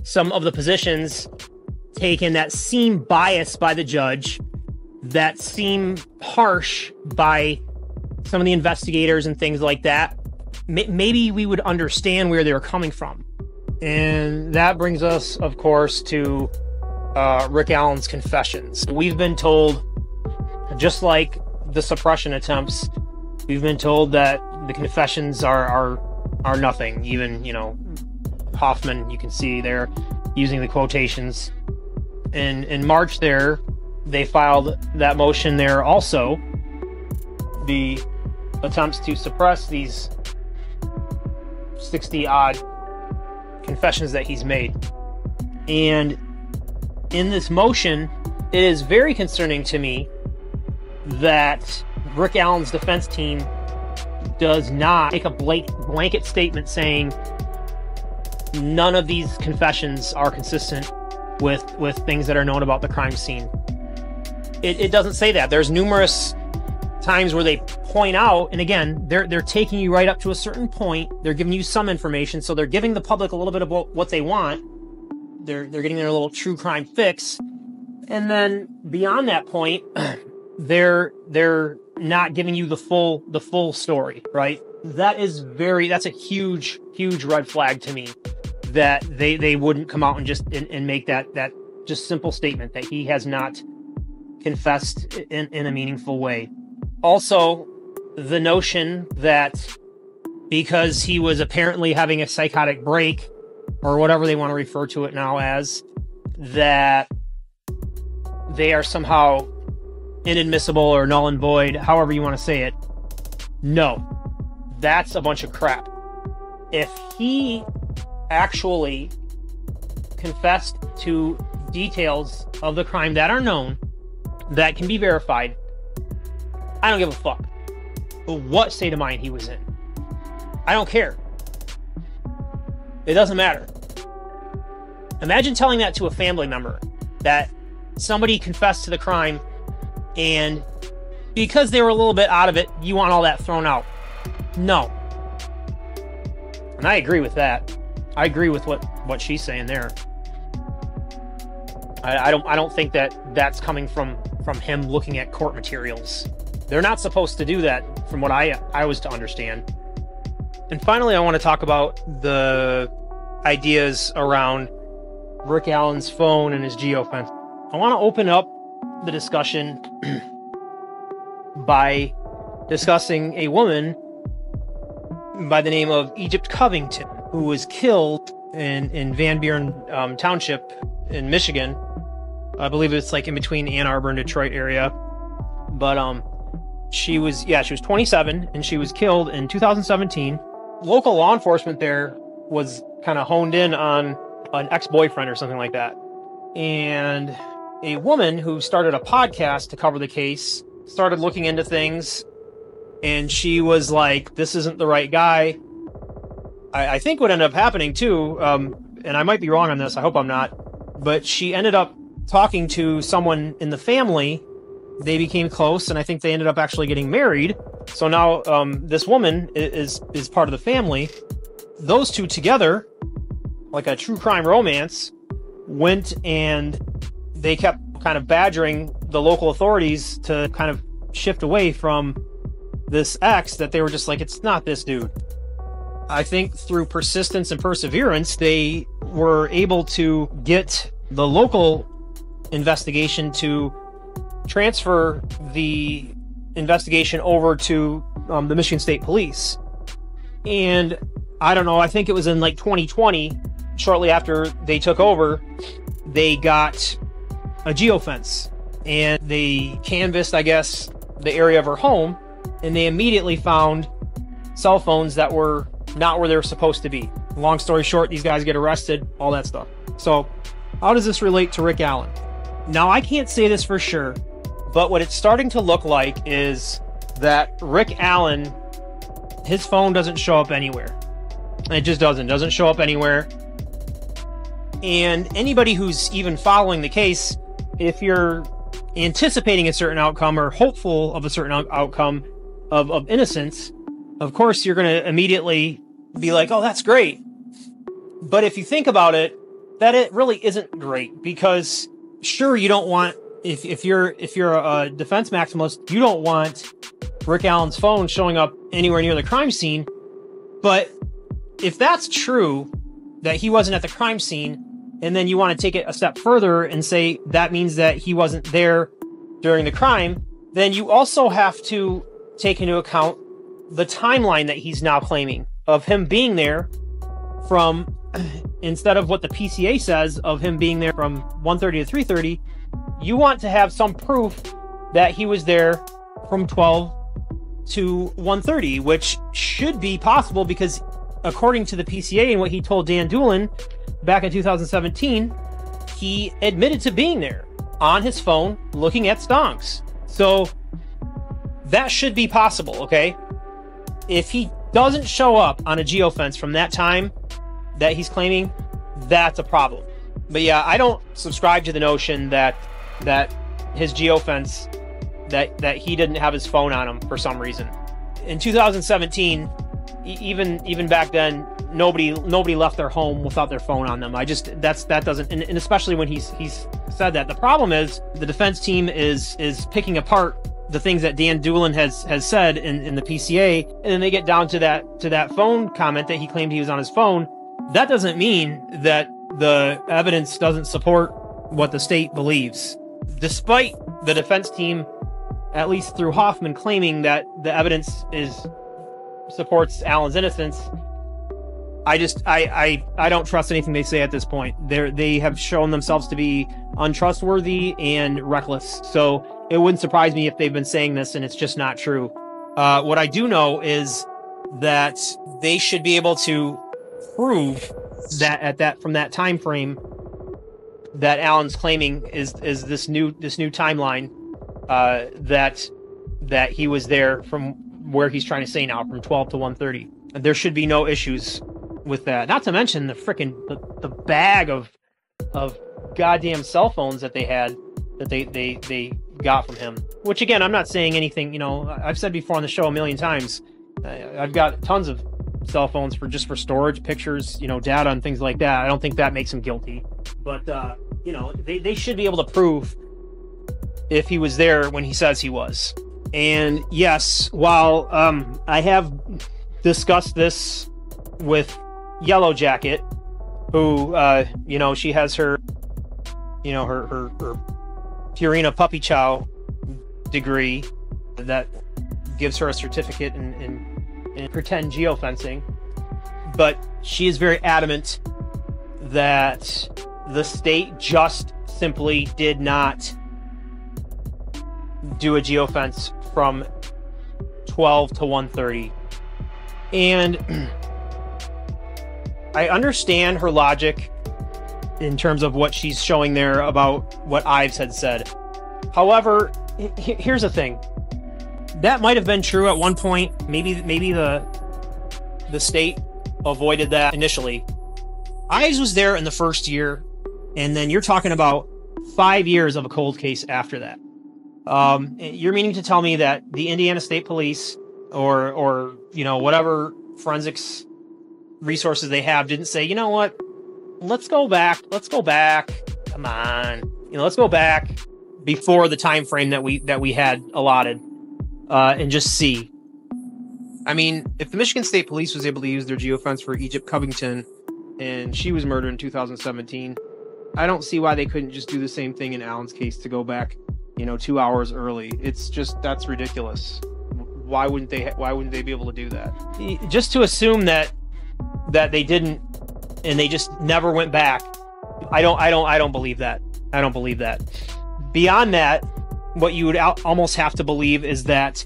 some of the positions taken that seem biased by the judge, that seem harsh by some of the investigators and things like that. Maybe we would understand where they were coming from. And that brings us, of course, to Rick Allen's confessions. We've been told, just like the suppression attempts, we've been told that the confessions are nothing. Even, Hoffman, you can see there using the quotations. And in March there, they filed that motion there also. The attempts to suppress these 60-odd confessions that he's made. And in this motion, it is very concerning to me that Rick Allen's defense team does not make a blanket statement saying none of these confessions are consistent with things that are known about the crime scene. It doesn't say that. There's numerous times where they point out, and again, they're taking you right up to a certain point. They're giving you some information, so they're giving the public a little bit of what they want. They're getting their little true crime fix, and then beyond that point, they're not giving you the full story, right? That's a huge red flag to me, that they wouldn't come out and just and make that just simple statement that he has not confessed in a meaningful way. Also, the notion that because he was apparently having a psychotic break, or whatever they want to refer to it now as, that they are somehow inadmissible or null and void, however you want to say it. No, that's a bunch of crap. If he actually confessed to details of the crime that are known, that can be verified, I don't give a fuck what state of mind he was in. I don't care. It doesn't matter. Imagine telling that to a family member, that somebody confessed to the crime, and because they were a little bit out of it, you want all that thrown out. No. And I agree with that. I agree with what she's saying there. I don't think that's coming from him looking at court materials. They're not supposed to do that, from what I was to understand. And finally, I want to talk about the ideas around Rick Allen's phone and his geofence. I want to open up the discussion by discussing a woman by the name of Egypt Covington, who was killed in Van Buren Township in Michigan. I believe it's like in between Ann Arbor and Detroit area. But she was 27 and she was killed in 2017. Local law enforcement there was kind of honed in on an ex-boyfriend or something like that. And a woman who started a podcast to cover the case started looking into things, and she was like, this isn't the right guy. I think what ended up happening too, and I might be wrong on this, I hope I'm not, but she ended up talking to someone in the family. They became close, and I think they ended up actually getting married. So now this woman is part of the family. Those two together, like a true crime romance, went and they kept kind of badgering the local authorities to kind of shift away from this ex, that they were just like, it's not this dude. I think through persistence and perseverance, they were able to get the local investigation to transfer the investigation over to the Michigan State Police. And I don't know, I think it was in like 2020, shortly after they took over, they got a geofence and they canvassed, I guess, the area of her home, and they immediately found cell phones that were not where they were supposed to be. Long story short, these guys get arrested, all that stuff. So how does this relate to Rick Allen? Now, I can't say this for sure, but what it's starting to look like is that Rick Allen, his phone doesn't show up anywhere. It just doesn't show up anywhere. And anybody who's even following the case, if you're anticipating a certain outcome or hopeful of a certain outcome of innocence, of course you're going to immediately be like, oh, that's great. But if you think about it, that it really isn't great, because sure, you don't want, if you're a defense maximalist, you don't want Rick Allen's phone showing up anywhere near the crime scene. But if that's true, that he wasn't at the crime scene, and then you want to take it a step further and say that means that he wasn't there during the crime, then you also have to take into account the timeline that he's now claiming of him being there from, instead of what the PCA says of him being there from 1:30 to 3:30, you want to have some proof that he was there from 12 to 1:30, which should be possible because according to the PCA and what he told Dan Doolin back in 2017, he admitted to being there on his phone looking at stonks. So that should be possible, okay? If he doesn't show up on a geofence from that time that he's claiming, that's a problem. But yeah, I don't subscribe to the notion that his geofence, that he didn't have his phone on him for some reason. In 2017, even back then, nobody left their home without their phone on them. That doesn't, and especially when he's said that. The problem is the defense team is picking apart the things that Dan Doolin has said in the PCA, and then they get down to that phone comment that he claimed he was on his phone. That doesn't mean that the evidence doesn't support what the state believes, despite the defense team, at least through Hoffman, claiming that the evidence supports Allen's innocence. I don't trust anything they say at this point. They have shown themselves to be untrustworthy and reckless. So it wouldn't surprise me if they've been saying this and it's just not true. What I do know is that they should be able to prove that from that time frame that Allen's claiming is this new timeline, that he was there from where he's trying to say now, from 12 to 1:30. There should be no issues with that. Not to mention the frickin' the bag of goddamn cell phones that they had, that they got from him. Which again, I'm not saying anything, I've said before on the show a million times, I've got tons of cell phones for storage, pictures, data and things like that. I don't think that makes him guilty. But they should be able to prove if he was there when he says he was. And yes, while I have discussed this with Yellow Jacket, who, you know, she has her, you know, her Purina Puppy Chow degree that gives her a certificate in pretend geofencing. But she is very adamant that the state just simply did not do a geofence from 12 to 1:30. And I understand her logic in terms of what she's showing there about what Ives had said. However, here's the thing. That might have been true at one point. Maybe the state avoided that initially. Ives was there in the first year, and then you're talking about 5 years of a cold case after that. You're meaning to tell me that the Indiana State Police or you know, whatever forensics resources they have didn't say, you know what, let's go back, come on, you know, let's go back before the time frame that we had allotted, and just see. I mean, if the Michigan State Police was able to use their geofence for Egypt Covington and she was murdered in 2017, I don't see why they couldn't just do the same thing in Alan's case to go back, you know, 2 hours early. It's just, that's ridiculous. Why wouldn't they be able to do that? Just to assume that they didn't and they just never went back. I don't believe that. I don't believe that. Beyond that, what you would almost have to believe is that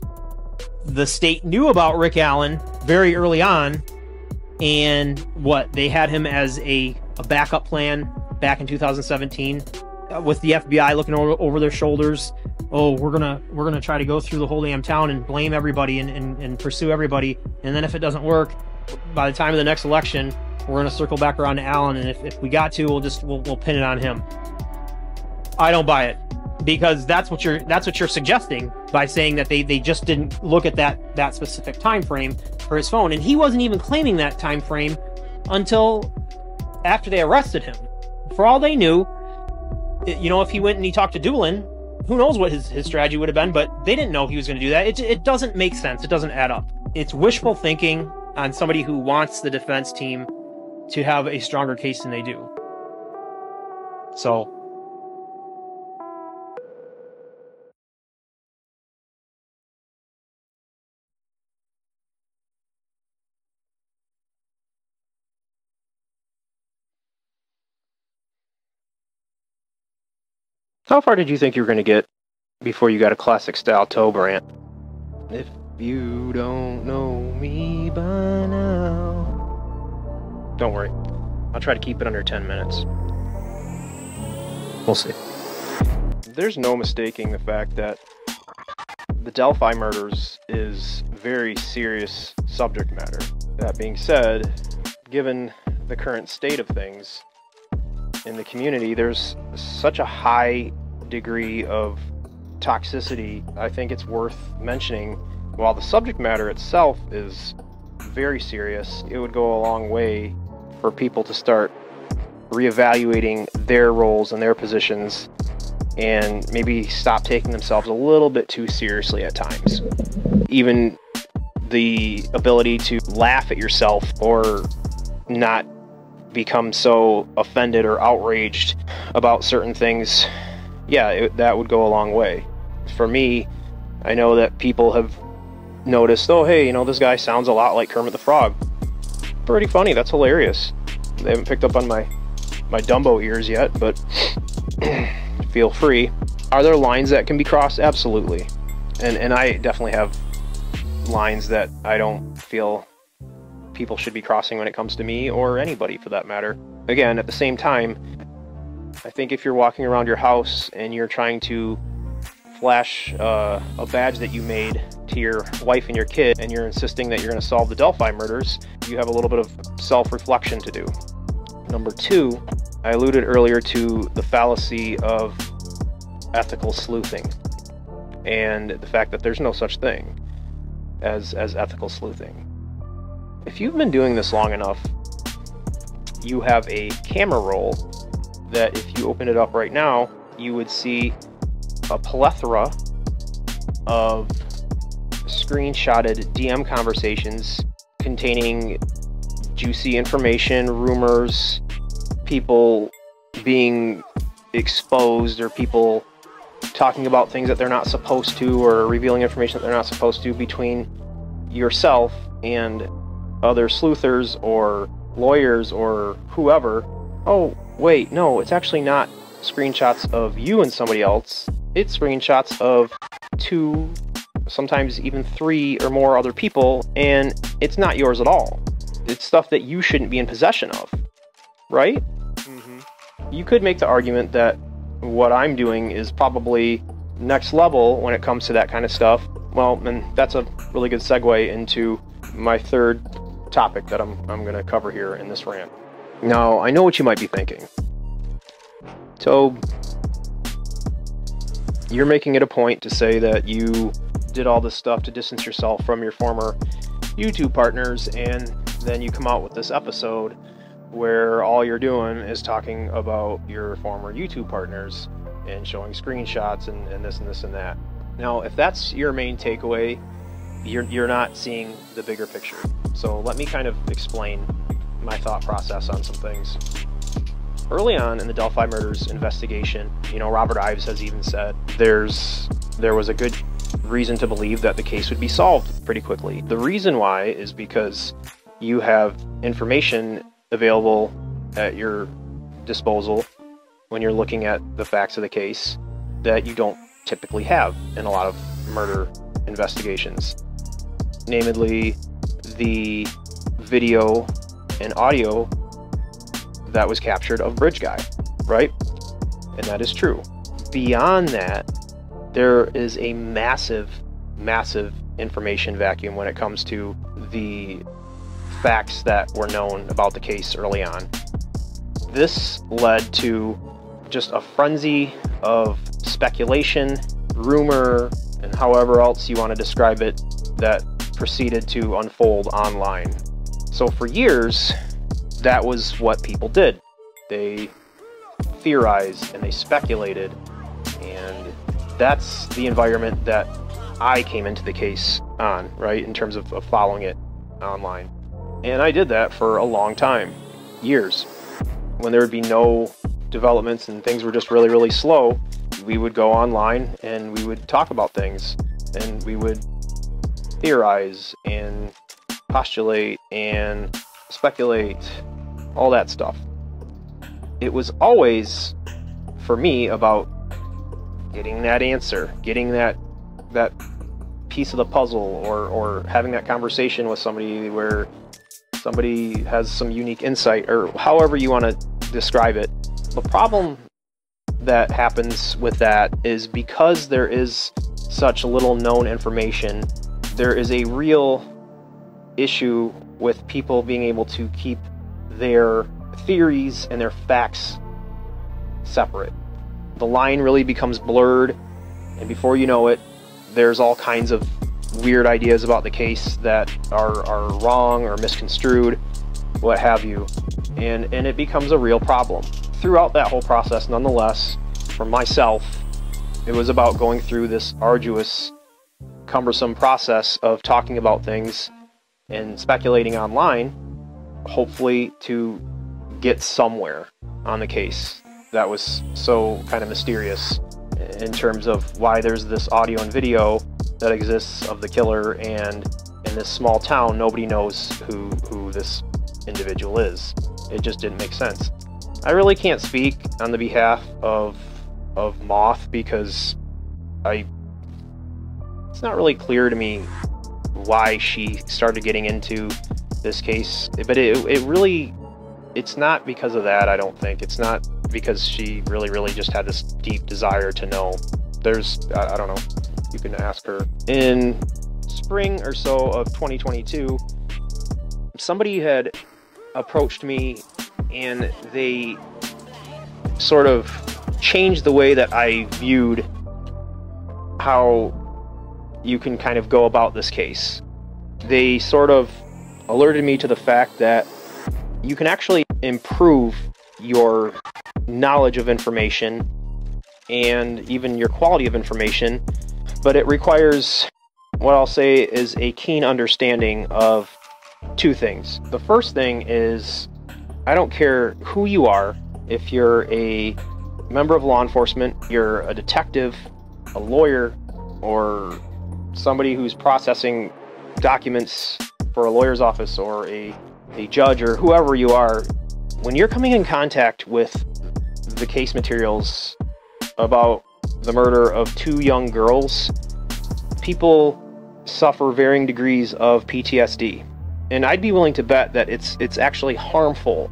the state knew about Rick Allen very early on, and what, they had him as a backup plan back in 2017 with the FBI looking over their shoulders. Oh, we're gonna try to go through the whole damn town and blame everybody and pursue everybody, and then if it doesn't work, by the time of the next election, we're gonna circle back around to Allen, and if we got to, we'll pin it on him. I don't buy it, because that's what you're suggesting by saying that they just didn't look at that specific time frame for his phone, and he wasn't even claiming that time frame until after they arrested him. For all they knew, you know, if he went and he talked to Doolin, who knows what his strategy would have been, but they didn't know he was going to do that. It doesn't make sense. It doesn't add up. It's wishful thinking on somebody who wants the defense team to have a stronger case than they do. So, how far did you think you were going to get before you got a classic style toe brand? If you don't know me by now. Don't worry. I'll try to keep it under 10 minutes. We'll see. There's no mistaking the fact that the Delphi murders is very serious subject matter. That being said, given the current state of things in the community, there's such a high degree of toxicity. I think it's worth mentioning. While the subject matter itself is very serious, it would go a long way for people to start reevaluating their roles and their positions, and maybe stop taking themselves a little bit too seriously at times. Even the ability to laugh at yourself or not become so offended or outraged about certain things, yeah, that would go a long way. For me, I know that people have noticed, oh, hey, you know, this guy sounds a lot like Kermit the Frog. Pretty funny, that's hilarious. They haven't picked up on my Dumbo ears yet, but feel free. Are there lines that can be crossed? Absolutely. And I definitely have lines that I don't feel people should be crossing when it comes to me, or anybody for that matter. Again, at the same time, I think if you're walking around your house and you're trying to flash a badge that you made to your wife and your kid, and you're insisting that you're going to solve the Delphi murders, you have a little bit of self-reflection to do. Number two, I alluded earlier to the fallacy of ethical sleuthing, and the fact that there's no such thing as ethical sleuthing. If you've been doing this long enough, you have a camera roll that if you open it up right now, you would see a plethora of screenshotted DM conversations containing juicy information, rumors, people being exposed or people talking about things that they're not supposed to or revealing information that they're not supposed to between yourself and other sleuthers or lawyers or whoever. Oh, wait, no, it's actually not screenshots of you and somebody else. It's screenshots of 2, sometimes even 3 or more other people, and it's not yours at all. It's stuff that you shouldn't be in possession of, right? You could make the argument that what I'm doing is probably next level when it comes to that kind of stuff. Well, and that's a really good segue into my third topic that I'm going to cover here in this rant. Now, I know what you might be thinking. So, you're making it a point to say that you did all this stuff to distance yourself from your former YouTube partners, and then you come out with this episode where all you're doing is talking about your former YouTube partners and showing screenshots and this and this and that. Now, if that's your main takeaway, you're not seeing the bigger picture. So let me kind of explain my thought process on some things. Early on in the Delphi murders investigation, you know, Robert Ives has even said there was a good reason to believe that the case would be solved pretty quickly. The reason why is because you have information available at your disposal when you're looking at the facts of the case that you don't typically have in a lot of murder investigations. Namely, the video and audio that was captured of Bridge Guy, right? And that is true. Beyond that, there is a massive, massive information vacuum when it comes to the facts that were known about the case early on. This led to just a frenzy of speculation, rumor, and however else you want to describe it that proceeded to unfold online. So for years, that was what people did. They theorized and they speculated, and that's the environment that I came into the case on, right, in terms of following it online. And I did that for a long time, years. When there would be no developments and things were just really, really slow, we would go online and we would talk about things, and we would theorize and postulate and speculate, all that stuff. It was always, for me, about getting that answer, getting that piece of the puzzle, or having that conversation with somebody where somebody has some unique insight, or however you want to describe it. The problem that happens with that is because there is such little known information, there is a real issue with people being able to keep their theories and their facts separate. The line really becomes blurred, and before you know it, there's all kinds of weird ideas about the case that are wrong or misconstrued, what have you, and it becomes a real problem. Throughout that whole process, nonetheless, for myself, it was about going through this arduous, cumbersome process of talking about things and speculating online, hopefully to get somewhere on the case that was so kind of mysterious in terms of why there's this audio and video that exists of the killer, and in this small town nobody knows who this individual is. It just didn't make sense. I really can't speak on the behalf of Moth because it's not really clear to me why she started getting into this case, but it's not because of that. I don't think it's not because she really just had this deep desire to know. I don't know, you can ask her. In spring or so of 2022, somebody had approached me and they sort of changed the way that I viewed how you can kind of go about this case. They sort of alerted me to the fact that you can actually improve your knowledge of information and even your quality of information, but it requires what I'll say is a keen understanding of two things. The first thing is I don't care who you are, if you're a member of law enforcement, you're a detective, a lawyer, or somebody who's processing documents for a lawyer's office, or a judge, or whoever you are, when you're coming in contact with the case materials about the murder of 2 young girls, people suffer varying degrees of PTSD. And I'd be willing to bet that it's actually harmful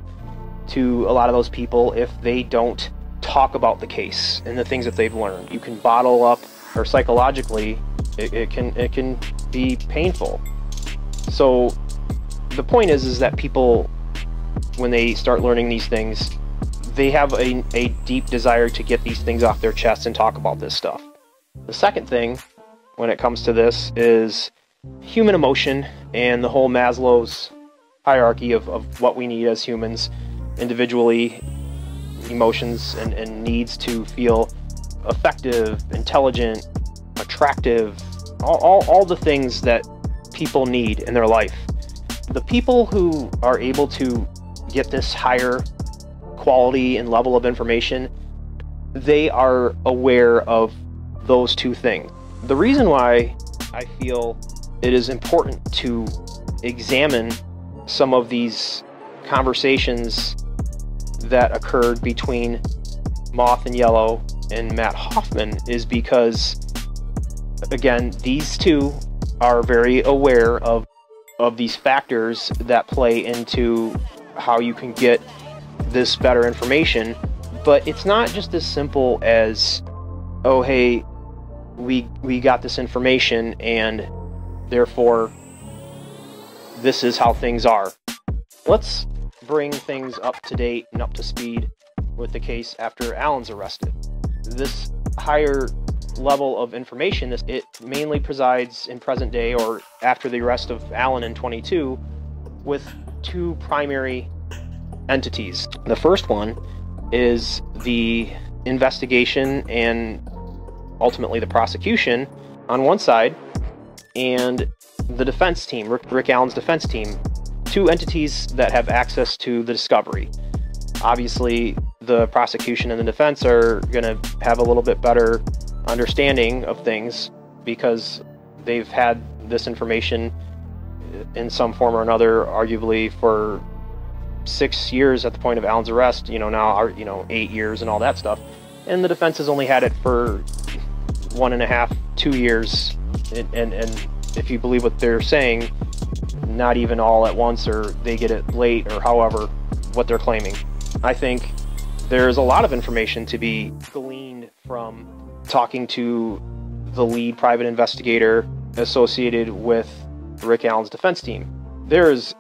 to a lot of those people if they don't talk about the case and the things that they've learned. You can bottle up, or psychologically, it can be painful. So the point is that people, when they start learning these things, they have a deep desire to get these things off their chest and talk about this stuff. The second thing, when it comes to this, is human emotion and the whole Maslow's hierarchy of what we need as humans individually, emotions and needs to feel effective, intelligent, attractive, all the things that people need in their life. The people who are able to get this higher quality and level of information, they are aware of those 2 things. The reason why I feel it is important to examine some of these conversations that occurred between Moth and Yellow and Matt Hoffman is because, again, these 2 are very aware of these factors that play into how you can get this better information. But it's not just as simple as, oh, hey, we got this information and therefore this is how things are. Let's bring things up to date and up to speed with the case after Alan's arrested. This higher level of information, it mainly presides in present day, or after the arrest of Alan in 22, with 2 primary entities. The first one is the investigation and ultimately the prosecution on one side, and the defense team, Rick Allen's defense team. 2 entities that have access to the discovery. Obviously, the prosecution and the defense are going to have a little bit better understanding of things because they've had this information in some form or another, arguably for 6 years at the point of Alan's arrest, now 8 years and all that stuff. And the defense has only had it for 1.5, 2 years. And if you believe what they're saying, not even all at once, or they get it late, or however, what they're claiming. I think there's a lot of information to be gleaned from talking to the lead private investigator associated with Rick Allen's defense team. There's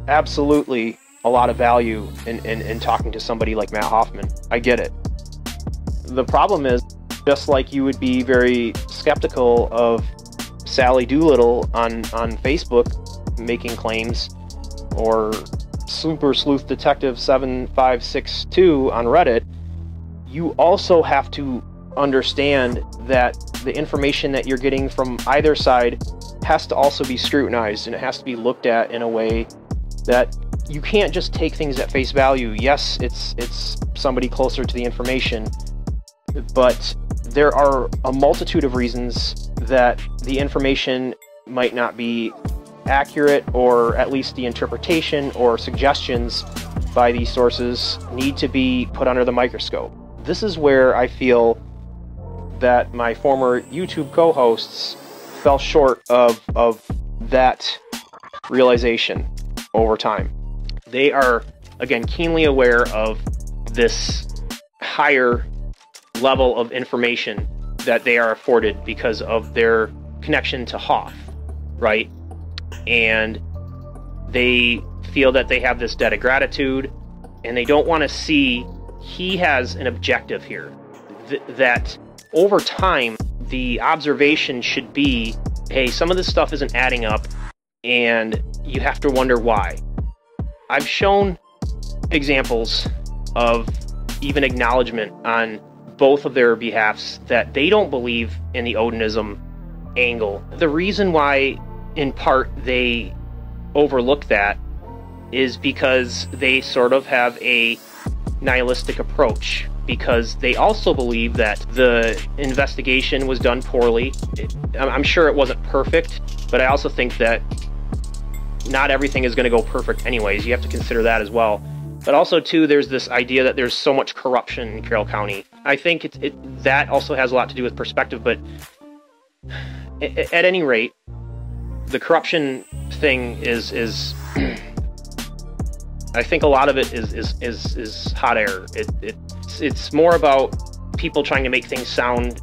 absolutely a lot of value in talking to somebody like Matt Hoffman. I get it. The problem is, just like you would be very skeptical of Sally Doolittle on Facebook making claims, or Super Sleuth Detective 7562 on Reddit, you also have to understand that the information that you're getting from either side has to also be scrutinized, and it has to be looked at in a way that you can't just take things at face value. Yes, it's somebody closer to the information, but there are a multitude of reasons that the information might not be accurate, or at least the interpretation or suggestions by these sources need to be put under the microscope. This is where I feel that my former YouTube co-hosts fell short of that realization over time. They are, again, keenly aware of this higher level of information that they are afforded because of their connection to Hoff, right? And they feel that they have this debt of gratitude, and they don't want to see he has an objective here. That over time, the observation should be, hey, some of this stuff isn't adding up, and you have to wonder why. I've shown examples of even acknowledgement on both of their behalfs that they don't believe in the Odinism angle. The reason why, in part, they overlook that is because they sort of have a nihilistic approach, because they also believe that the investigation was done poorly. I'm sure it wasn't perfect, but I also think that not everything is going to go perfect anyways. You have to consider that as well. But also, too, there's this idea that there's so much corruption in Carroll County. I think that also has a lot to do with perspective, but at any rate, the corruption thing is I think a lot of it is hot air. It's more about people trying to make things sound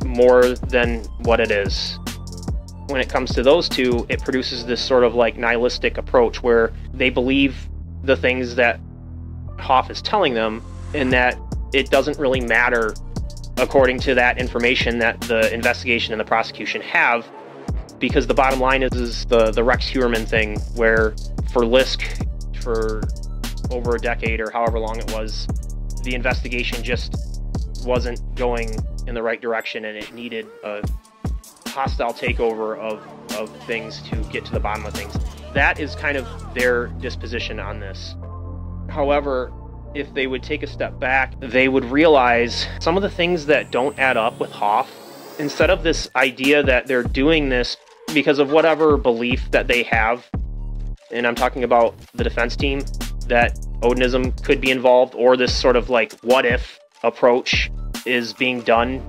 more than what it is. When it comes to those two, it produces this sort of like nihilistic approach where they believe the things that Hoff is telling them, and that it doesn't really matter according to that information that the investigation and the prosecution have, because the bottom line is the Rex Heuermann thing, where for Lisk, for over a decade or however long it was, the investigation just wasn't going in the right direction, and it needed a hostile takeover of things to get to the bottom of things. That is kind of their disposition on this. However, if they would take a step back, they would realize some of the things that don't add up with Hoff. Instead of this idea that they're doing this because of whatever belief that they have, and I'm talking about the defense team, that Odinism could be involved, or this sort of like what if approach is being done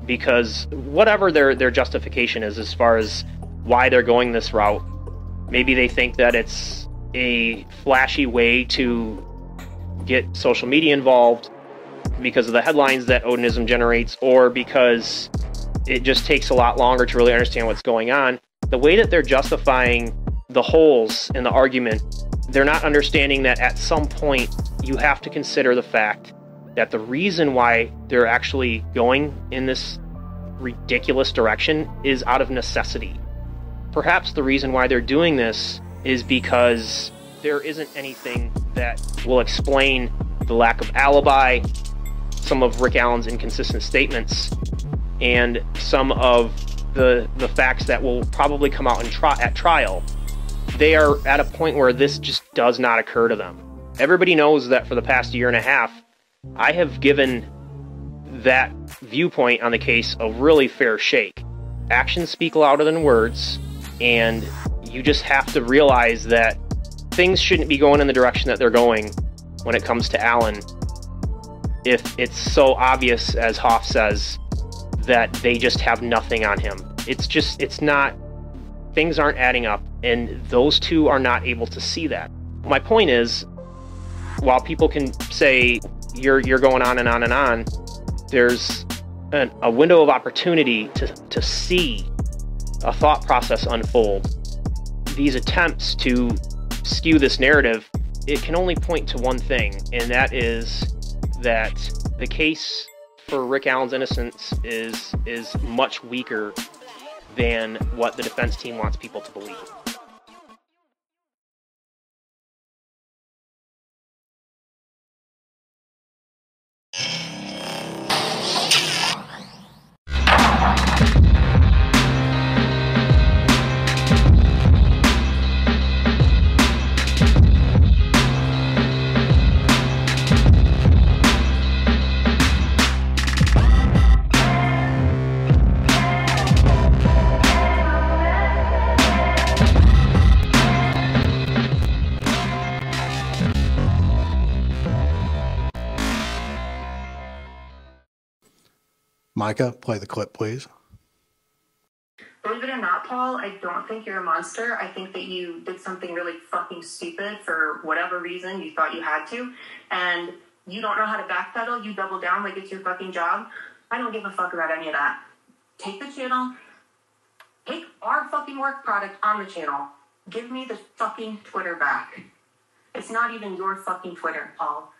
because whatever their justification is as far as why they're going this route. Maybe they think that it's a flashy way to get social media involved because of the headlines that Odinism generates, or because it just takes a lot longer to really understand what's going on. The way that they're justifying the holes in the argument, they're not understanding that at some point you have to consider the fact that the reason why they're actually going in this ridiculous direction is out of necessity. Perhaps the reason why they're doing this is because there isn't anything that will explain the lack of alibi, some of Rick Allen's inconsistent statements, and some of the facts that will probably come out at trial. They are at a point where this just does not occur to them. Everybody knows that for the past year and a half, I have given that viewpoint on the case a really fair shake. Actions speak louder than words, and you just have to realize that things shouldn't be going in the direction that they're going when it comes to Allen, if it's so obvious, as Hoff says, that they just have nothing on him. It's not, things aren't adding up, and those two are not able to see that. My point is, while people can say you're going on and on and on, there's a window of opportunity to see a thought process unfold. These attempts to skew this narrative, it can only point to one thing, and that is that the case for Rick Allen's innocence is much weaker than what the defense team wants people to believe. Micah, play the clip, please. Believe it or not, Paul, I don't think you're a monster. I think that you did something really fucking stupid for whatever reason you thought you had to, and you don't know how to backpedal. You double down like it's your fucking job. I don't give a fuck about any of that. Take the channel. Take our fucking work product on the channel. Give me the fucking Twitter back. It's not even your fucking Twitter, Paul.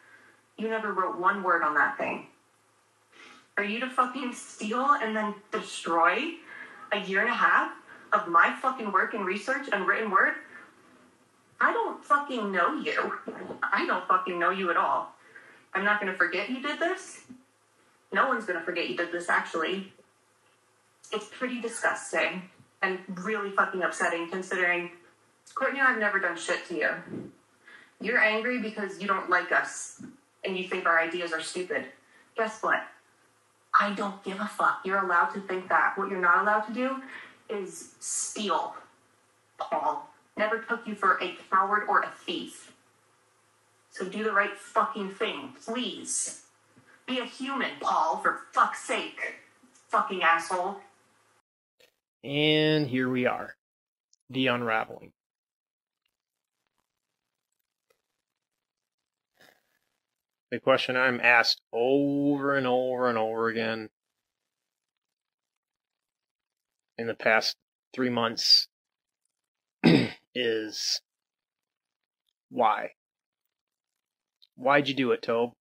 You never wrote one word on that thing. Are you to fucking steal and then destroy a year and a half of my fucking work and research and written word? I don't fucking know you. I don't fucking know you at all. I'm not going to forget you did this. No one's going to forget you did this, actually. It's pretty disgusting and really fucking upsetting, considering Courtney and I have never done shit to you. You're angry because you don't like us and you think our ideas are stupid. Guess what? I don't give a fuck. You're allowed to think that. What you're not allowed to do is steal. Paul never took you for a coward or a thief. So do the right fucking thing, please. Be a human, Paul, for fuck's sake. Fucking asshole. And here we are. The unraveling. The question I'm asked over and over and over again in the past 3 months is why? Why'd you do it, Tobe?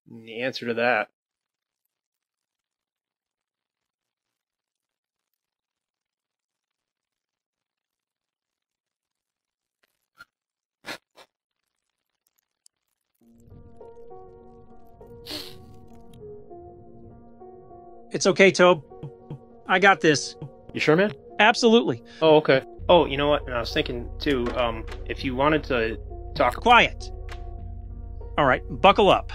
And the answer to that It's okay, Tobe. I got this. You sure, man? Absolutely. Oh, okay. Oh, you know what? And I was thinking, too, if you wanted to talk... Quiet. All right, buckle up.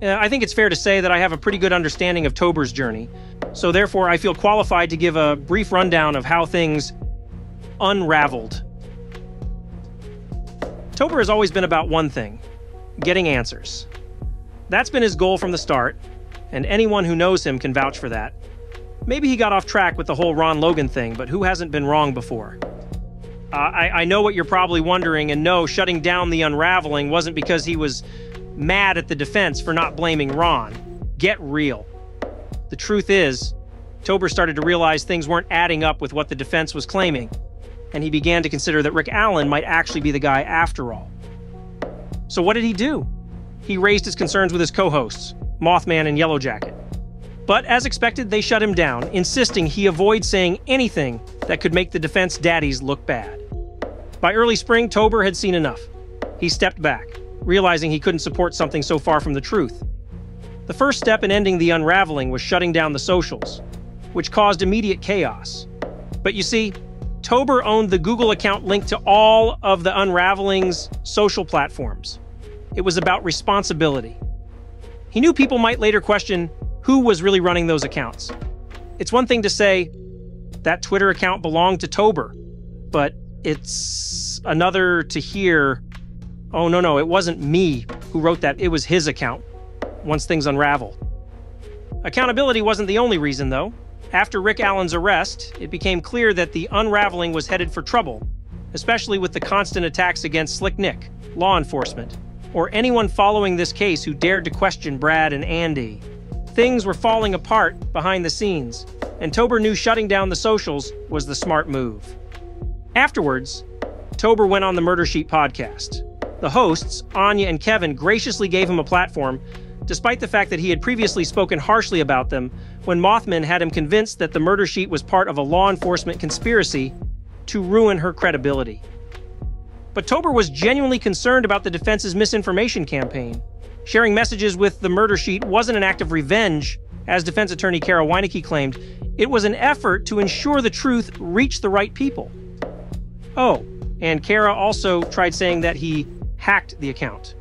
I think it's fair to say that I have a pretty good understanding of Tober's journey, so therefore I feel qualified to give a brief rundown of how things unraveled. Tober has always been about one thing: getting answers. That's been his goal from the start, and anyone who knows him can vouch for that. Maybe he got off track with the whole Ron Logan thing, but who hasn't been wrong before? I know what you're probably wondering, and no, shutting down the unraveling wasn't because he was mad at the defense for not blaming Ron. Get real. The truth is, Tober started to realize things weren't adding up with what the defense was claiming, and he began to consider that Rick Allen might actually be the guy after all. So what did he do? He raised his concerns with his co-hosts, Mothman and Yellowjacket. But as expected, they shut him down, insisting he avoid saying anything that could make the defense daddies look bad. By early spring, Tober had seen enough. He stepped back, realizing he couldn't support something so far from the truth. The first step in ending the unraveling was shutting down the socials, which caused immediate chaos. But you see, Tober owned the Google account linked to all of the unraveling's social platforms. It was about responsibility. He knew people might later question who was really running those accounts. It's one thing to say that Twitter account belonged to Tober, but it's another to hear, oh no, it wasn't me who wrote that, it was his account, once things unraveled. Accountability wasn't the only reason, though. After Rick Allen's arrest, it became clear that the unraveling was headed for trouble, especially with the constant attacks against Slick Nick, law enforcement, or anyone following this case who dared to question Brad and Andy. Things were falling apart behind the scenes, and Tober knew shutting down the socials was the smart move. Afterwards, Tober went on the Murder Sheet podcast. The hosts, Anya and Kevin, graciously gave him a platform, despite the fact that he had previously spoken harshly about them when Mothman had him convinced that the Murder Sheet was part of a law enforcement conspiracy to ruin her credibility. But Tober was genuinely concerned about the defense's misinformation campaign. Sharing messages with the Murder Sheet wasn't an act of revenge, as defense attorney Kara Weineke claimed. It was an effort to ensure the truth reached the right people. Oh, and Kara also tried saying that he hacked the account.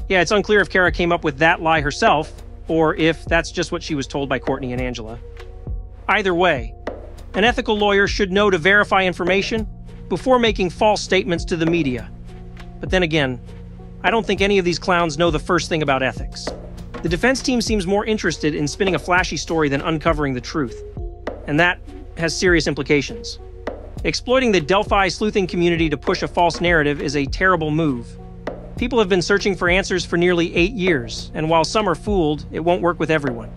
Yeah, it's unclear if Kara came up with that lie herself, or if that's just what she was told by Courtney and Angela. Either way, an ethical lawyer should know to verify information before making false statements to the media. But then again, I don't think any of these clowns know the first thing about ethics. The defense team seems more interested in spinning a flashy story than uncovering the truth, and that has serious implications. Exploiting the Delphi sleuthing community to push a false narrative is a terrible move. People have been searching for answers for nearly 8 years, and while some are fooled, it won't work with everyone.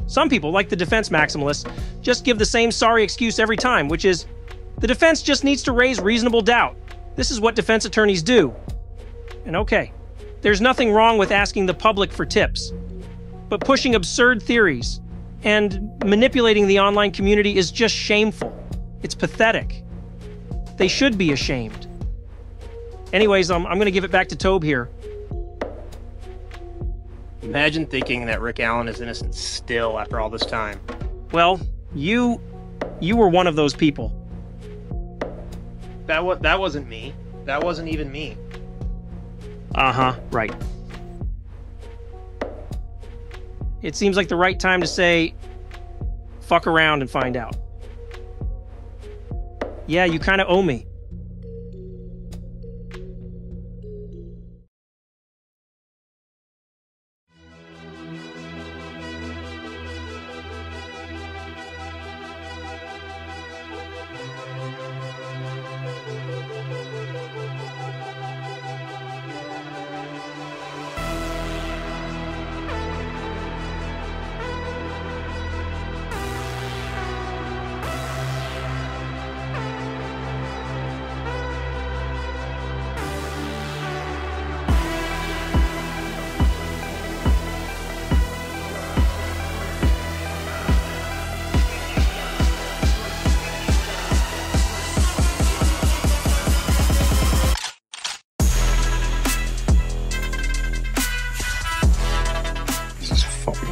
Some people, like the defense maximalists, just give the same sorry excuse every time, which is, the defense just needs to raise reasonable doubt. This is what defense attorneys do. And okay, there's nothing wrong with asking the public for tips, but pushing absurd theories and manipulating the online community is just shameful. It's pathetic. They should be ashamed. Anyways, I'm going to give it back to Tobe here. Imagine thinking that Rick Allen is innocent still after all this time. Well, you were one of those people. That wasn't me. That wasn't even me. Right. It seems like the right time to say, fuck around and find out. Yeah, you kind of owe me.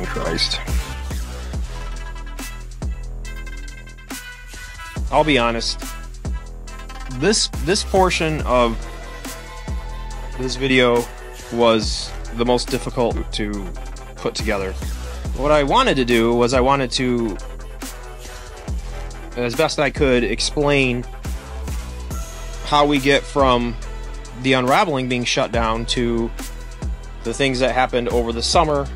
Christ. I'll be honest. This portion of this video was the most difficult to put together. What I wanted to do was I wanted to, as best I could, explain how we get from the unraveling being shut down to the things that happened over the summer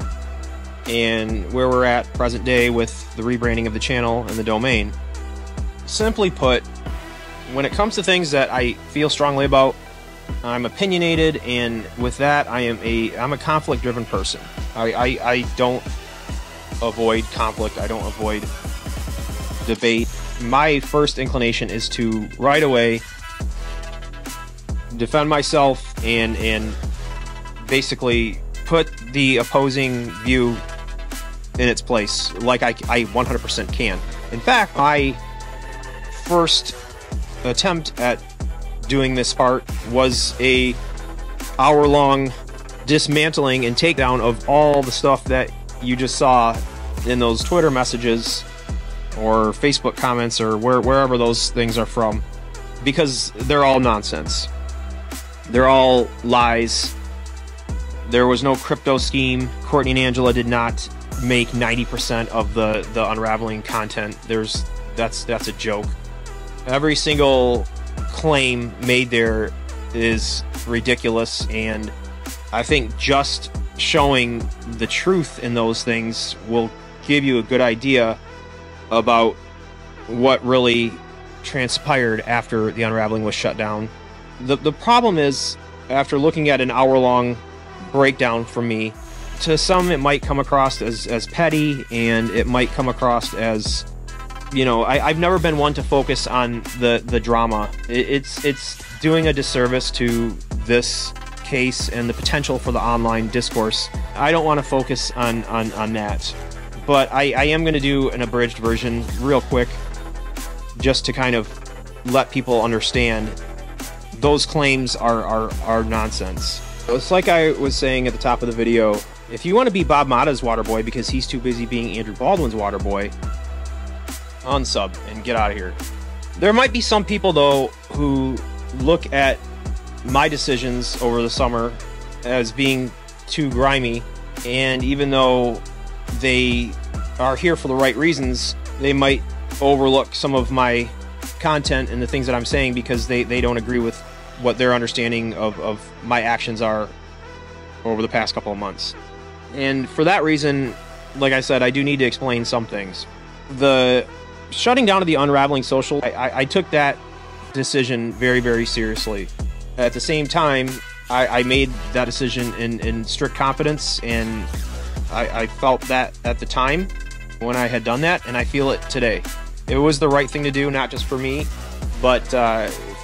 and where we're at present day with the rebranding of the channel and the domain. Simply put, when it comes to things that I feel strongly about, I'm opinionated, and with that, I'm a conflict-driven person. I don't avoid conflict. I don't avoid debate. My first inclination is to right away defend myself and basically put the opposing view in its place, like I 100% can. In fact, my first attempt at doing this part was a hour-long dismantling and takedown of all the stuff that you just saw in those Twitter messages or Facebook comments or wherever those things are from, because they're all nonsense. They're all lies. There was no crypto scheme. Courtney and Angela did not make 90% of the unraveling content. That's a joke. Every single claim made there is ridiculous, and I think just showing the truth in those things will give you a good idea about what really transpired after the unraveling was shut down. The problem is, after looking at an hour-long breakdown from me, to some it might come across as petty, and it might come across as, you know, I've never been one to focus on the drama. It's doing a disservice to this case and the potential for the online discourse. I don't want to focus on that. But I am going to do an abridged version real quick, just to kind of let people understand those claims are nonsense. It's like I was saying at the top of the video, if you want to be Bob Mata's waterboy because he's too busy being Andrew Baldwin's waterboy, unsub and get out of here. There might be some people, though, who look at my decisions over the summer as being too grimy, and even though they are here for the right reasons, they might overlook some of my content and the things that I'm saying because they don't agree with what their understanding of my actions are over the past couple of months. And for that reason, like I said, I do need to explain some things. The shutting down of the unraveling social, I took that decision very, very seriously. At the same time, I made that decision in strict confidence, and I felt that at the time when I had done that, and I feel it today. It was the right thing to do, not just for me, but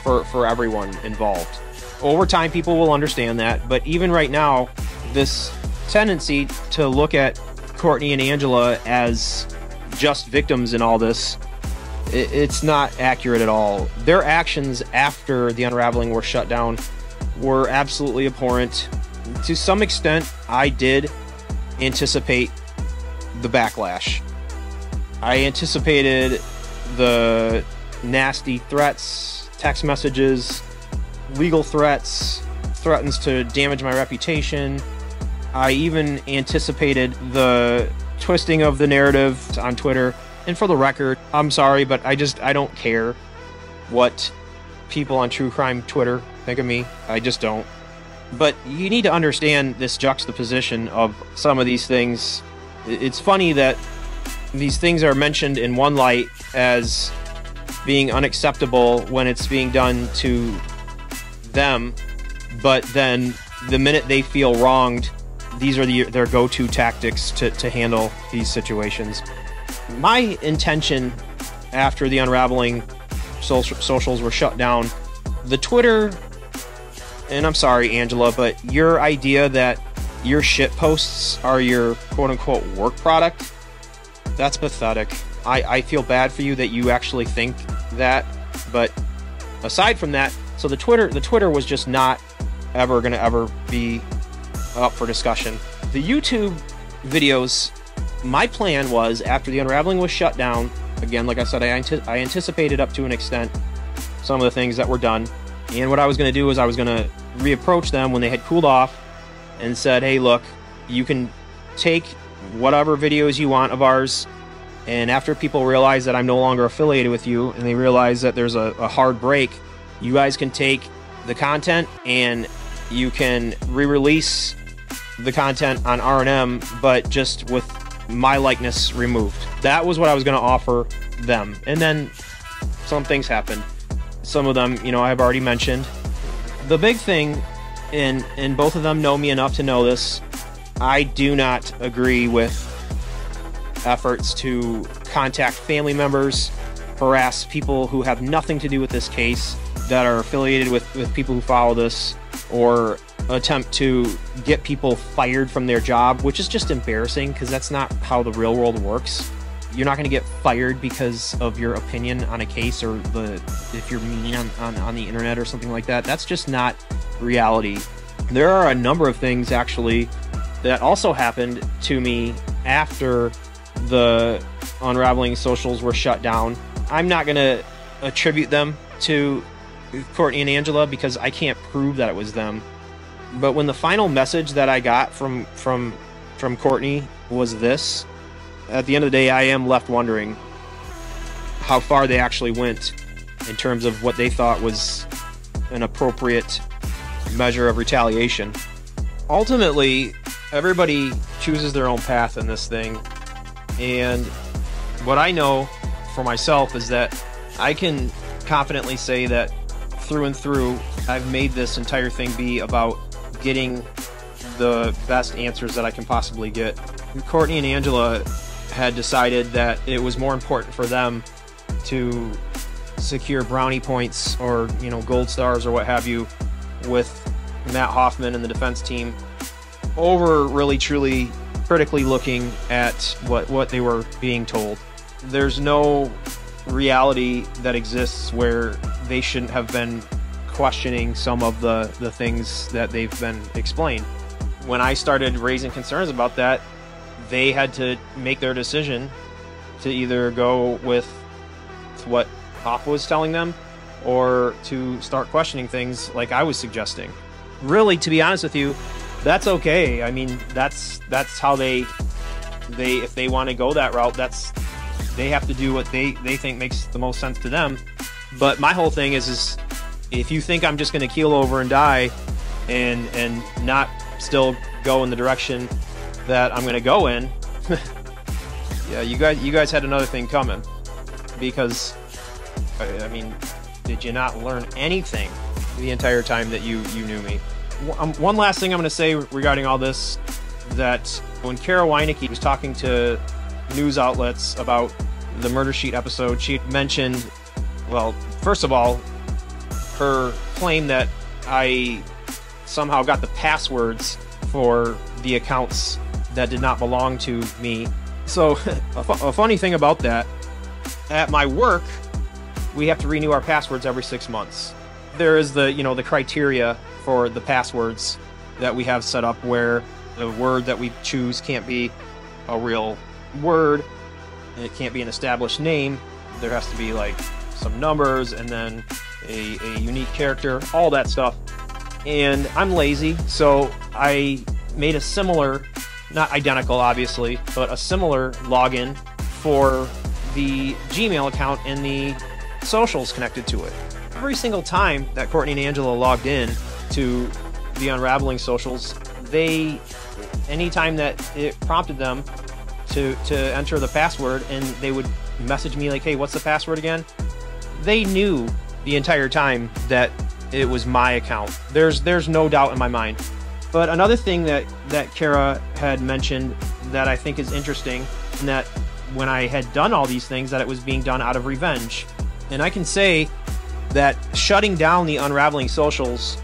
for everyone involved. Over time, people will understand that, but even right now, this tendency to look at Courtney and Angela as just victims in all this, it's not accurate at all. Their actions after the unraveling were shut down were absolutely abhorrent. To some extent, I did anticipate the backlash. I anticipated the nasty threats, text messages, legal threats, threatens to damage my reputation. I even anticipated the twisting of the narrative on Twitter. And for the record, I'm sorry, but I don't care what people on true crime Twitter think of me. I just don't. But you need to understand this juxtaposition of some of these things. It's funny that these things are mentioned in one light as being unacceptable when it's being done to them, but then the minute they feel wronged, these are their go-to tactics to handle these situations. My intention after the unraveling socials were shut down, the Twitter, and I'm sorry, Angela, but your idea that your shit posts are your quote-unquote work product, that's pathetic. I feel bad for you that you actually think that, but aside from that, so the Twitter was just not ever gonna be up for discussion. The YouTube videos, my plan was, after the unraveling was shut down, again, like I said, I anticipated up to an extent some of the things that were done, and what I was going to do is I was going to reapproach them when they had cooled off and said, hey, look, you can take whatever videos you want of ours, and after people realize that I'm no longer affiliated with you and they realize that there's a hard break, you guys can take the content and you can re-release the content on R&M, but just with my likeness removed. That was what I was going to offer them. And then some things happened. Some of them, you know, I've already mentioned. The big thing, and both of them know me enough to know this, I do not agree with efforts to contact family members, harass people who have nothing to do with this case, that are affiliated with people who follow this, or attempt to get people fired from their job, which is just embarrassing because that's not how the real world works. You're not going to get fired because of your opinion on a case, or if you're mean on the internet or something like that. That's just not reality. There are a number of things actually that also happened to me after the unraveling socials were shut down. I'm not going to attribute them to Courtney and Angela because I can't prove that it was them. But when the final message that I got from Courtney was this, at the end of the day, I am left wondering how far they actually went in terms of what they thought was an appropriate measure of retaliation. Ultimately, everybody chooses their own path in this thing, and what I know for myself is that I can confidently say that through and through, I've made this entire thing be about getting the best answers that I can possibly get. Courtney and Angela had decided that it was more important for them to secure brownie points or, you know, gold stars or what have you with Matt Hoffman and the defense team over really truly critically looking at what they were being told. There's no reality that exists where they shouldn't have been questioning some of the things that they've been explained. When I started raising concerns about that, they had to make their decision to either go with what Hoff was telling them or to start questioning things like I was suggesting. Really, to be honest with you, that's okay. I mean, that's how they if they want to go that route, they have to do what they think makes the most sense to them. But my whole thing is if you think I'm just going to keel over and die and not still go in the direction that I'm going to go in, yeah, you guys had another thing coming. Because, I mean, did you not learn anything the entire time that you knew me? One last thing I'm going to say regarding all this, that when Kara Weinecke was talking to news outlets about the Murder Sheet episode, she mentioned, well, first of all, her claim that I somehow got the passwords for the accounts that did not belong to me. So a funny thing about that, at my work, we have to renew our passwords every 6 months. There is the criteria for the passwords that we have set up where the word that we choose can't be a real word, it can't be an established name, there has to be like some numbers, and then a unique character, all that stuff. And I'm lazy, so I made a similar, not identical obviously, but a similar login for the Gmail account and the socials connected to it. Every single time that Courtney and Angela logged in to the Unraveling socials, anytime that it prompted them to enter the password and they would message me like, hey, what's the password again? They knew the entire time that it was my account. There's no doubt in my mind. But another thing that Kara had mentioned that I think is interesting, and that when I had done all these things, that it was being done out of revenge. And I can say that shutting down the Unraveling socials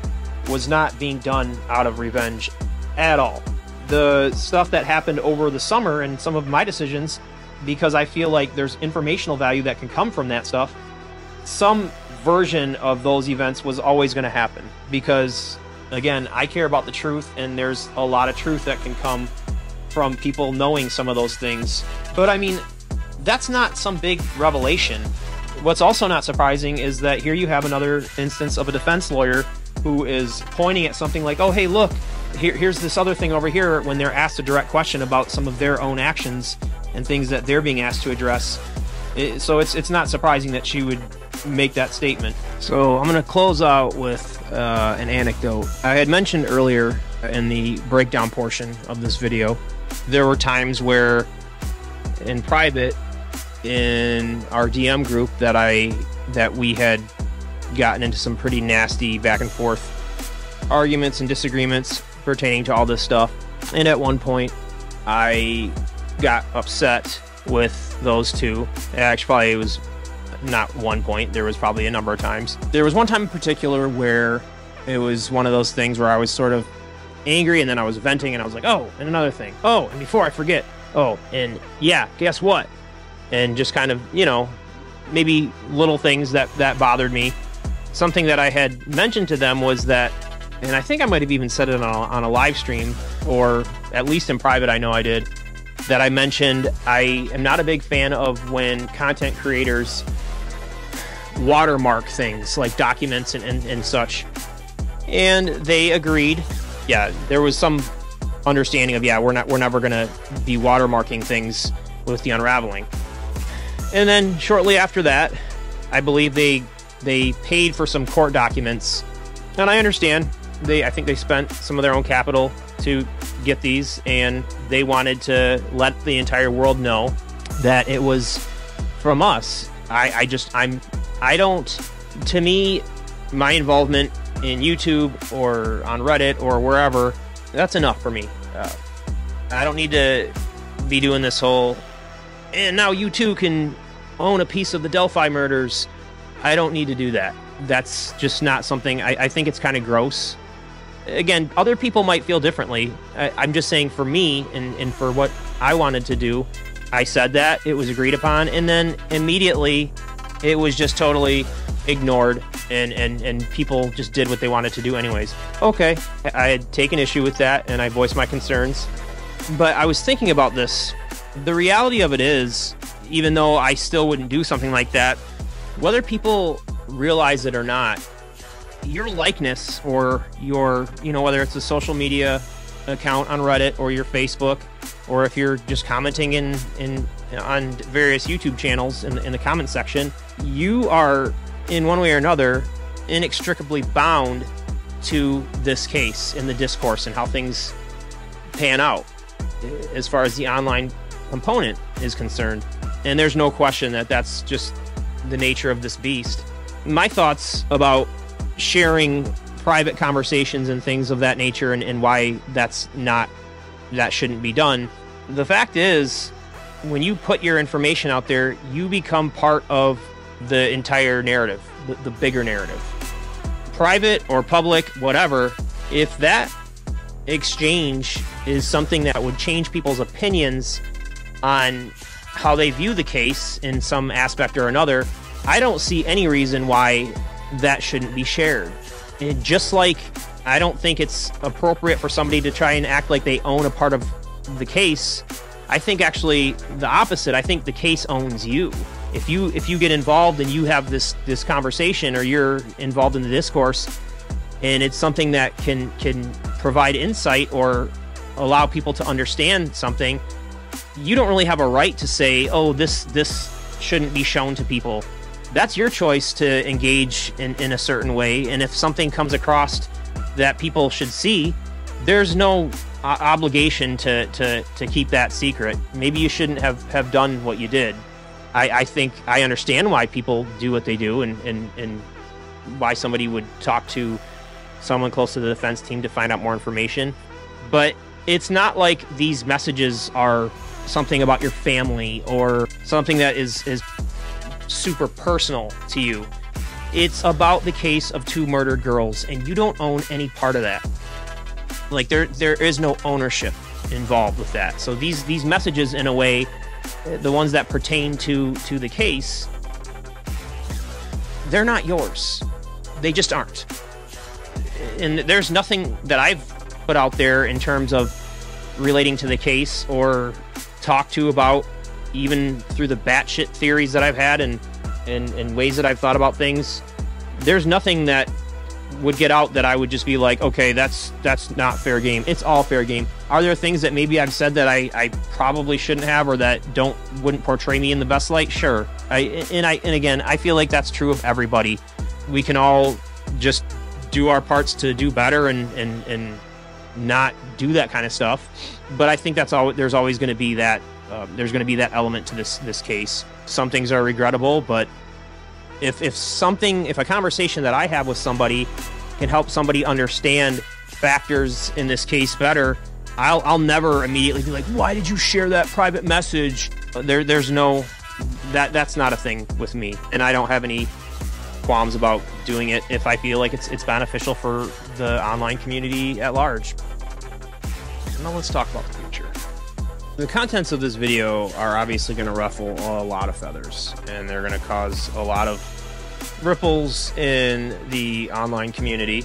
was not being done out of revenge at all. The stuff that happened over the summer and some of my decisions, because I feel like there's informational value that can come from that stuff, some version of those events was always going to happen. Because, again, I care about the truth, and there's a lot of truth that can come from people knowing some of those things. But I mean, that's not some big revelation. What's also not surprising is that here you have another instance of a defense lawyer who is pointing at something like, oh, hey, look, here's this other thing over here, when they're asked a direct question about some of their own actions and things that they're being asked to address. So it's not surprising that she would make that statement. So I'm going to close out with an anecdote. I had mentioned earlier in the breakdown portion of this video, there were times where in private in our DM group that we had gotten into some pretty nasty back and forth arguments and disagreements pertaining to all this stuff. And at one point I got upset with those two. Actually, it was not one point, there was probably a number of times. There was one time in particular where it was one of those things where I was sort of angry and then I was venting and I was like, oh, and another thing. Oh, and before I forget, oh, and yeah, guess what? And just kind of, you know, maybe little things that bothered me. Something that I had mentioned to them was that, and I think I might have even said it on a live stream, or at least in private I know I did, that I mentioned I am not a big fan of when content creators watermark things like documents and such. And they agreed. Yeah, there was some understanding of, yeah, we're never gonna be watermarking things with the Unraveling. And then shortly after that, I believe they paid for some court documents, and I understand. I think they spent some of their own capital to get these, and they wanted to let the entire world know that it was from us. To me, my involvement in YouTube or on Reddit or wherever, that's enough for me. I don't need to be doing this whole, and now you too can own a piece of the Delphi murders. I don't need to do that. That's just not something, I think it's kind of gross. Again, other people might feel differently. I'm just saying for me and for what I wanted to do, I said that, it was agreed upon, and then immediately it was just totally ignored, and people just did what they wanted to do anyways. Okay, I had taken issue with that, and I voiced my concerns. But I was thinking about this. The reality of it is, even though I still wouldn't do something like that, whether people realize it or not, your likeness or your, whether it's a social media account on Reddit or your Facebook, or if you're just commenting on various YouTube channels in the comment section, you are, in one way or another, inextricably bound to this case in the discourse and how things pan out as far as the online component is concerned. And there's no question that that's just the nature of this beast. My thoughts about sharing private conversations and things of that nature, and why that shouldn't be done. The fact is, when you put your information out there, you become part of the entire narrative, the bigger narrative. Private or public, whatever, if that exchange is something that would change people's opinions on how they view the case in some aspect or another, I don't see any reason why that shouldn't be shared. And just like I don't think it's appropriate for somebody to try and act like they own a part of the case, I think actually the opposite. I think the case owns you. If you get involved and you have this conversation, or you're involved in the discourse, and it's something that can provide insight or allow people to understand something, you don't really have a right to say, oh, this shouldn't be shown to people. That's your choice to engage in a certain way. And if something comes across that people should see, there's no obligation to keep that secret. Maybe you shouldn't have done what you did. I think I understand why people do what they do, and why somebody would talk to someone close to the defense team to find out more information. But it's not like these messages are something about your family or something that is super personal to you. It's about the case of 2 murdered girls, and you don't own any part of that. Like, there is no ownership involved with that. So these messages, in a way, the ones that pertain to the case, they're not yours. They just aren't. And there's nothing that I've put out there in terms of relating to the case or talked to about, even through the batshit theories that I've had and ways that I've thought about things. There's nothing that would get out that I would just be like, okay, that's not fair game. It's all fair game. Are there things that maybe I've said that I probably shouldn't have, or that wouldn't portray me in the best light? Sure. And again, I feel like that's true of everybody. We can all just do our parts to do better and not do that kind of stuff. But I think there's always going to be that there's going to be that element to this case. Some things are regrettable, but if a conversation that I have with somebody can help somebody understand factors in this case better, I'll never immediately be like, why did you share that private message? There's no, that's not a thing with me, and I don't have any qualms about doing it if I feel like it's beneficial for the online community at large. Now let's talk about the future. The contents of this video are obviously going to ruffle a lot of feathers, and they're going to cause a lot of ripples in the online community.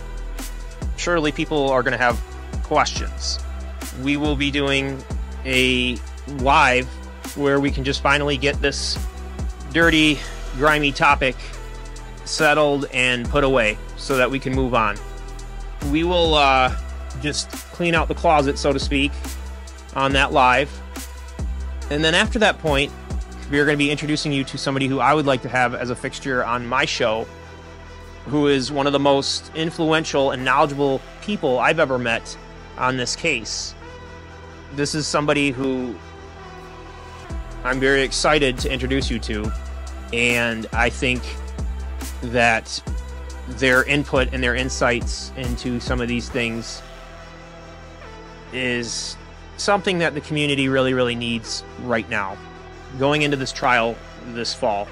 Surely people are going to have questions. We will be doing a live where we can just finally get this dirty, grimy topic settled and put away so that we can move on. We will just clean out the closet, so to speak, on that live. And then after that point, we are going to be introducing you to somebody who I would like to have as a fixture on my show, who is one of the most influential and knowledgeable people I've ever met on this case. This is somebody who I'm very excited to introduce you to, and I think that their input and their insights into some of these things is something that the community really, really needs right now, going into this trial this fall.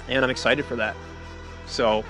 And I'm excited for that. So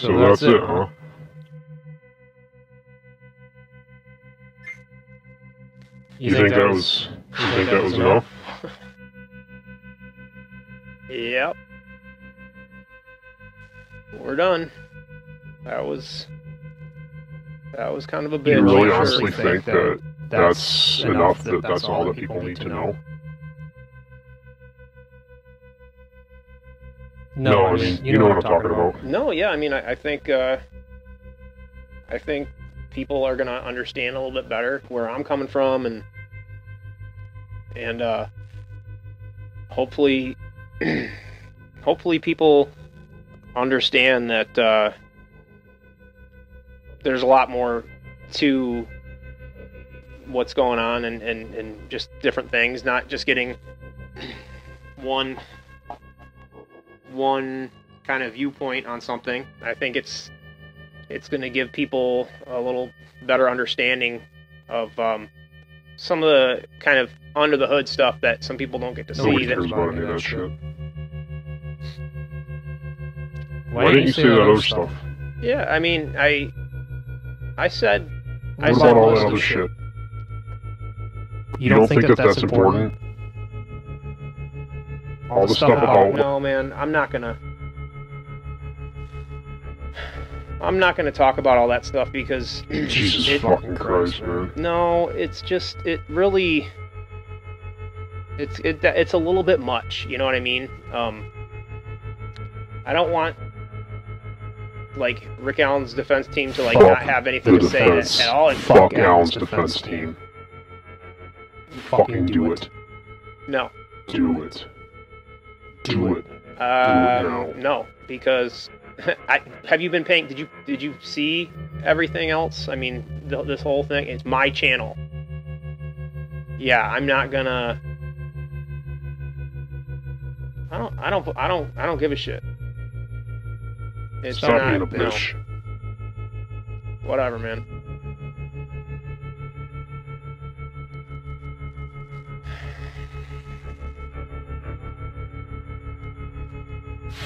So that's it, huh? You think that was enough? Yep. We're done. That was kind of a bit. You really honestly think that that's enough, that's all that people need to know? No, I mean, you know what I'm talking about. No, yeah, I mean, I think people are gonna understand a little bit better where I'm coming from, and hopefully people understand that there's a lot more to what's going on and just different things, not just getting one kind of viewpoint on something. I think it's going to give people a little better understanding of some of the kind of under the hood stuff that some people don't get to see. Nobody cares about any of that shit. Why didn't you say that other stuff? Yeah, I mean, I said... What about all that other shit? You don't think that that's important? All the stuff about... No, man, I'm not gonna talk about all that stuff because... Jesus fucking Christ, man. No, it's just... It really... It's a little bit much, you know what I mean? I don't want... like Rick Allen's defense team to like not have anything to say at all. And fuck Allen's defense team. Fucking do it. No. Do it. Do it. Do it no, because have you been paying? Did you see everything else? I mean, this whole thing. It's my channel. Yeah, I'm not gonna. I don't give a shit. It's Stop not, being a bitch. No. Whatever, man.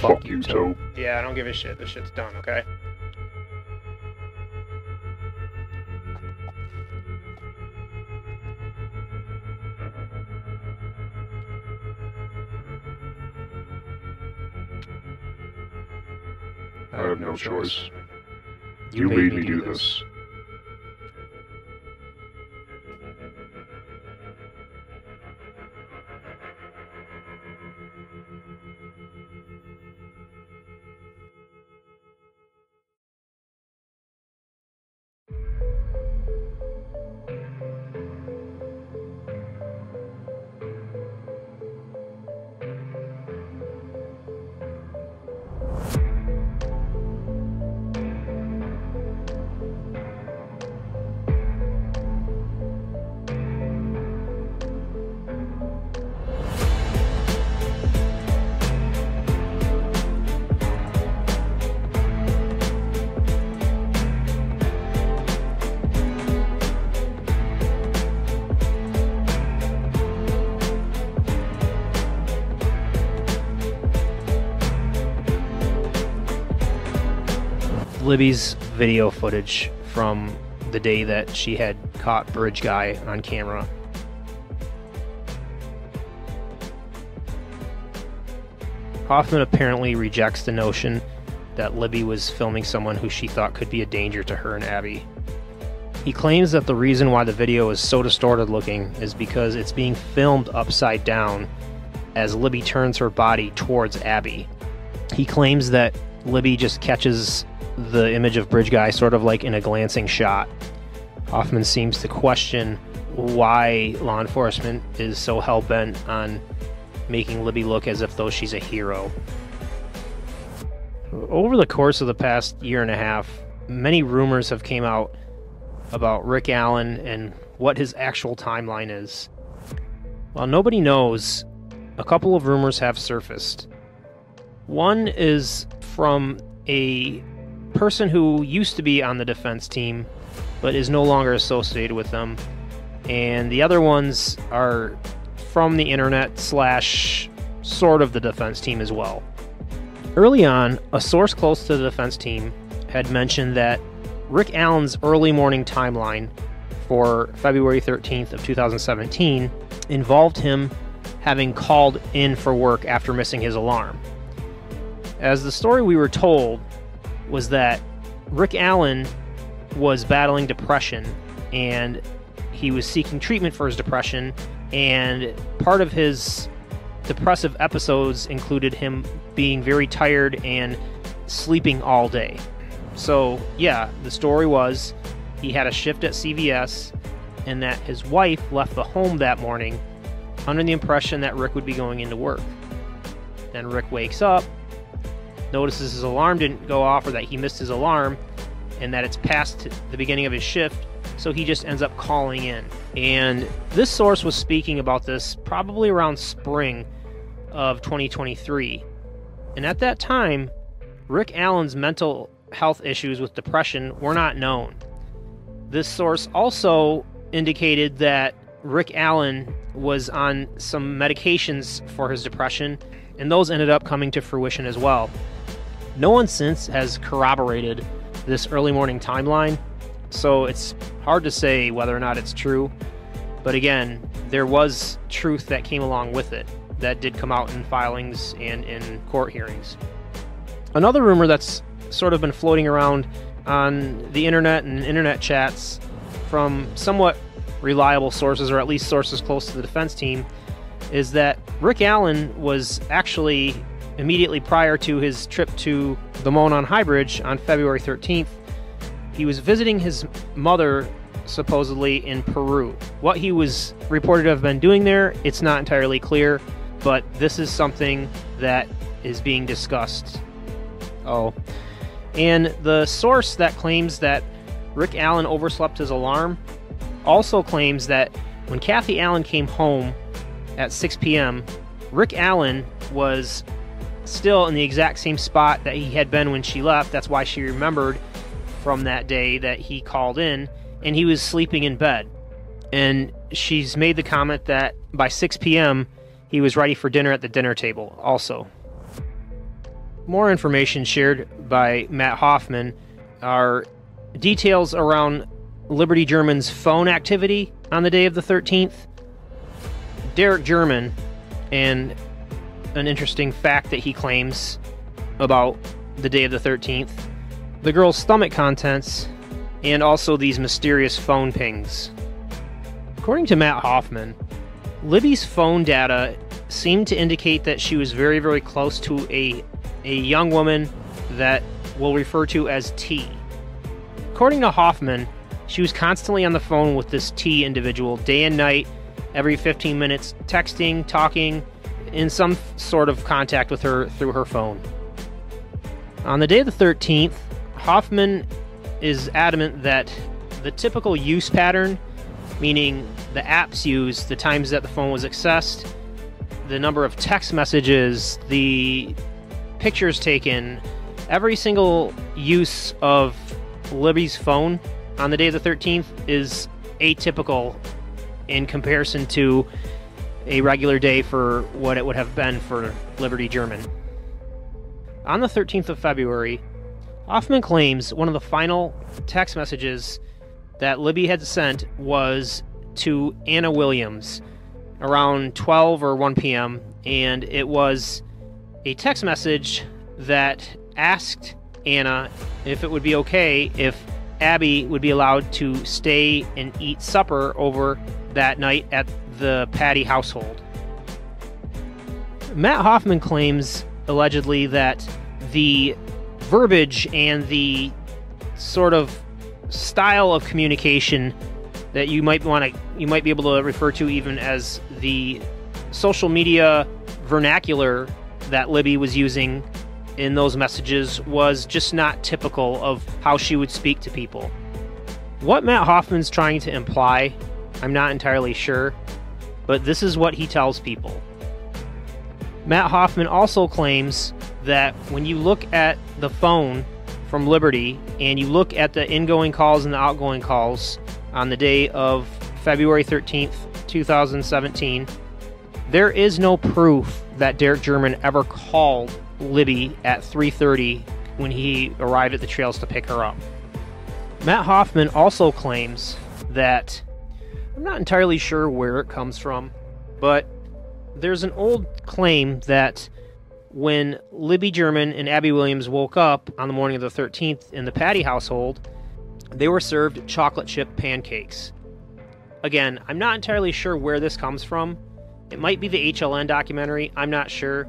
Fuck you, Toe. Yeah, I don't give a shit. This shit's done, okay? I have no choice. You made me do this. Libby's video footage from the day that she had caught Bridge Guy on camera. Hoffman apparently rejects the notion that Libby was filming someone who she thought could be a danger to her and Abby. He claims that the reason why the video is so distorted looking is because it's being filmed upside down as Libby turns her body towards Abby. He claims that Libby just catches the image of Bridge Guy sort of like in a glancing shot. Hoffman seems to question why law enforcement is so hell-bent on making Libby look as if though she's a hero. Over the course of the past year and a half, many rumors have came out about Rick Allen and what his actual timeline is. While nobody knows, a couple of rumors have surfaced. One is from a person who used to be on the defense team but is no longer associated with them, and the other ones are from the internet slash sort of the defense team as well. Early on, a source close to the defense team had mentioned that Rick Allen's early morning timeline for February 13th of 2017 involved him having called in for work after missing his alarm. As the story we were told was that Rick Allen was battling depression and he was seeking treatment for his depression, and part of his depressive episodes included him being very tired and sleeping all day. So yeah, the story was he had a shift at CVS and that his wife left the home that morning under the impression that Rick would be going into work. Then Rick wakes up notices his alarm didn't go off, or that he missed his alarm, and that it's past the beginning of his shift, so he just ends up calling in. And this source was speaking about this probably around spring of 2023. And at that time, Rick Allen's mental health issues with depression were not known. This source also indicated that Rick Allen was on some medications for his depression, and those ended up coming to fruition as well. No one since has corroborated this early morning timeline, so it's hard to say whether or not it's true. But again, there was truth that came along with it that did come out in filings and in court hearings. Another rumor that's sort of been floating around on the internet and internet chats from somewhat reliable sources, or at least sources close to the defense team, is that Rick Allen was actually immediately prior to his trip to the Monon High Bridge on February 13th, he was visiting his mother supposedly in Peru. What he was reported to have been doing there, it's not entirely clear, but this is something that is being discussed. And the source that claims that Rick Allen overslept his alarm also claims that when Kathy Allen came home at 6 p.m., Rick Allen was still in the exact same spot that he had been when she left. That's why she remembered from that day that he called in, and he was sleeping in bed. And she's made the comment that by 6 p.m., he was ready for dinner at the dinner table also. More information shared by Matt Hoffman are details around Liberty German's phone activity on the day of the 13th. Derek German, and an interesting fact that he claims about the day of the 13th, the girl's stomach contents, and also these mysterious phone pings. According to Matt Hoffman, Libby's phone data seemed to indicate that she was very, very close to a young woman that we'll refer to as T. According to Hoffman, she was constantly on the phone with this T individual day and night, every 15 minutes, texting, talking, in some sort of contact with her through her phone. On the day of the 13th, Hoffman is adamant that the typical use pattern, meaning the apps used, the times that the phone was accessed, the number of text messages, the pictures taken, every single use of Libby's phone on the day of the 13th is atypical in comparison to a regular day for what it would have been for Liberty German. On the 13th of February, Hoffman claims one of the final text messages that Libby had sent was to Anna Williams around 12 or 1 p.m., and it was a text message that asked Anna if it would be okay if Abby would be allowed to stay and eat supper over that night at the Patty household. Matt Hoffman claims, allegedly, that the verbiage and the sort of style of communication that you might be able to refer to even as the social media vernacular that Libby was using in those messages was just not typical of how she would speak to people. What Matt Hoffman's trying to imply, I'm not entirely sure, but this is what he tells people. Matt Hoffman also claims that when you look at the phone from Liberty and you look at the ingoing calls and the outgoing calls on the day of February 13th, 2017, there is no proof that Derek German ever called Libby at 3:30 when he arrived at the trails to pick her up. Matt Hoffman also claims that, I'm not entirely sure where it comes from, but there's an old claim that when Libby German and Abby Williams woke up on the morning of the 13th in the Patty household, they were served chocolate chip pancakes. Again, I'm not entirely sure where this comes from. It might be the HLN documentary, I'm not sure.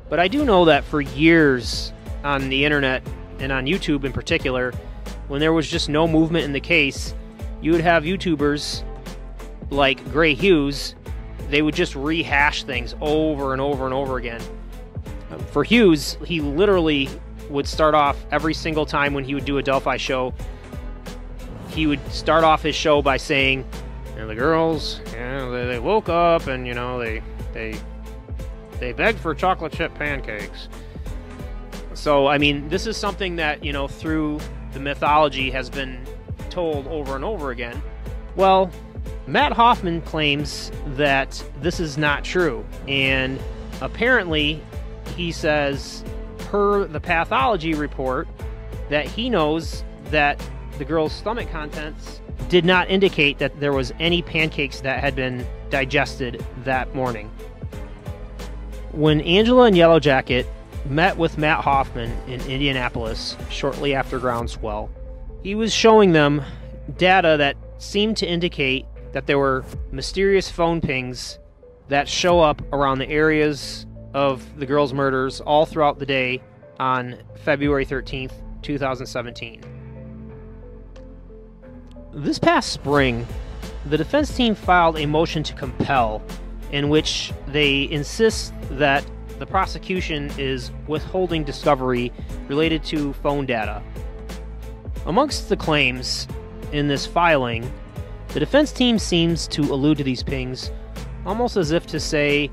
But I do know that for years on the internet, and on YouTube in particular, when there was just no movement in the case, you would have YouTubers like Gray Hughes, they would just rehash things over and over and over again. For Hughes, he literally would start off every single time when he would do a Delphi show. He would start off his show by saying, the girls, they woke up and, they begged for chocolate chip pancakes. So, I mean, this is something that, through the mythology has been told over and over again. Well, Matt Hoffman claims that this is not true. And apparently, he says, per the pathology report, that he knows that the girl's stomach contents did not indicate that there was any pancakes that had been digested that morning. When Angela and Yellow Jacket met with Matt Hoffman in Indianapolis shortly after Groundswell, he was showing them data that seemed to indicate that there were mysterious phone pings that show up around the areas of the girls' murders all throughout the day on February 13th, 2017. This past spring, the defense team filed a motion to compel in which they insist that the prosecution is withholding discovery related to phone data. Amongst the claims in this filing, the defense team seems to allude to these pings almost as if to say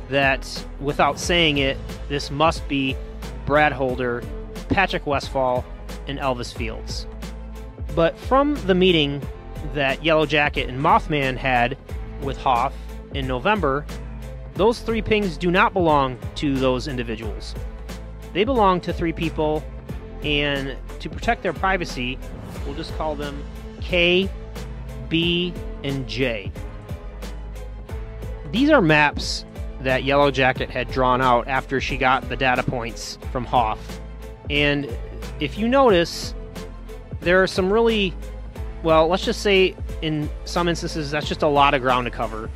that, without saying it, this must be Brad Holder, Patrick Westfall, and Elvis Fields. But from the meeting that Yellow Jacket and Mothman had with Hoff in November, those three pings do not belong to those individuals. They belong to three people, and to protect their privacy, we'll just call them K, B, and J. These are maps that Yellow Jacket had drawn out after she got the data points from Hoff. And if you notice, there are some really, well, let's just say in some instances, that's just a lot of ground to cover.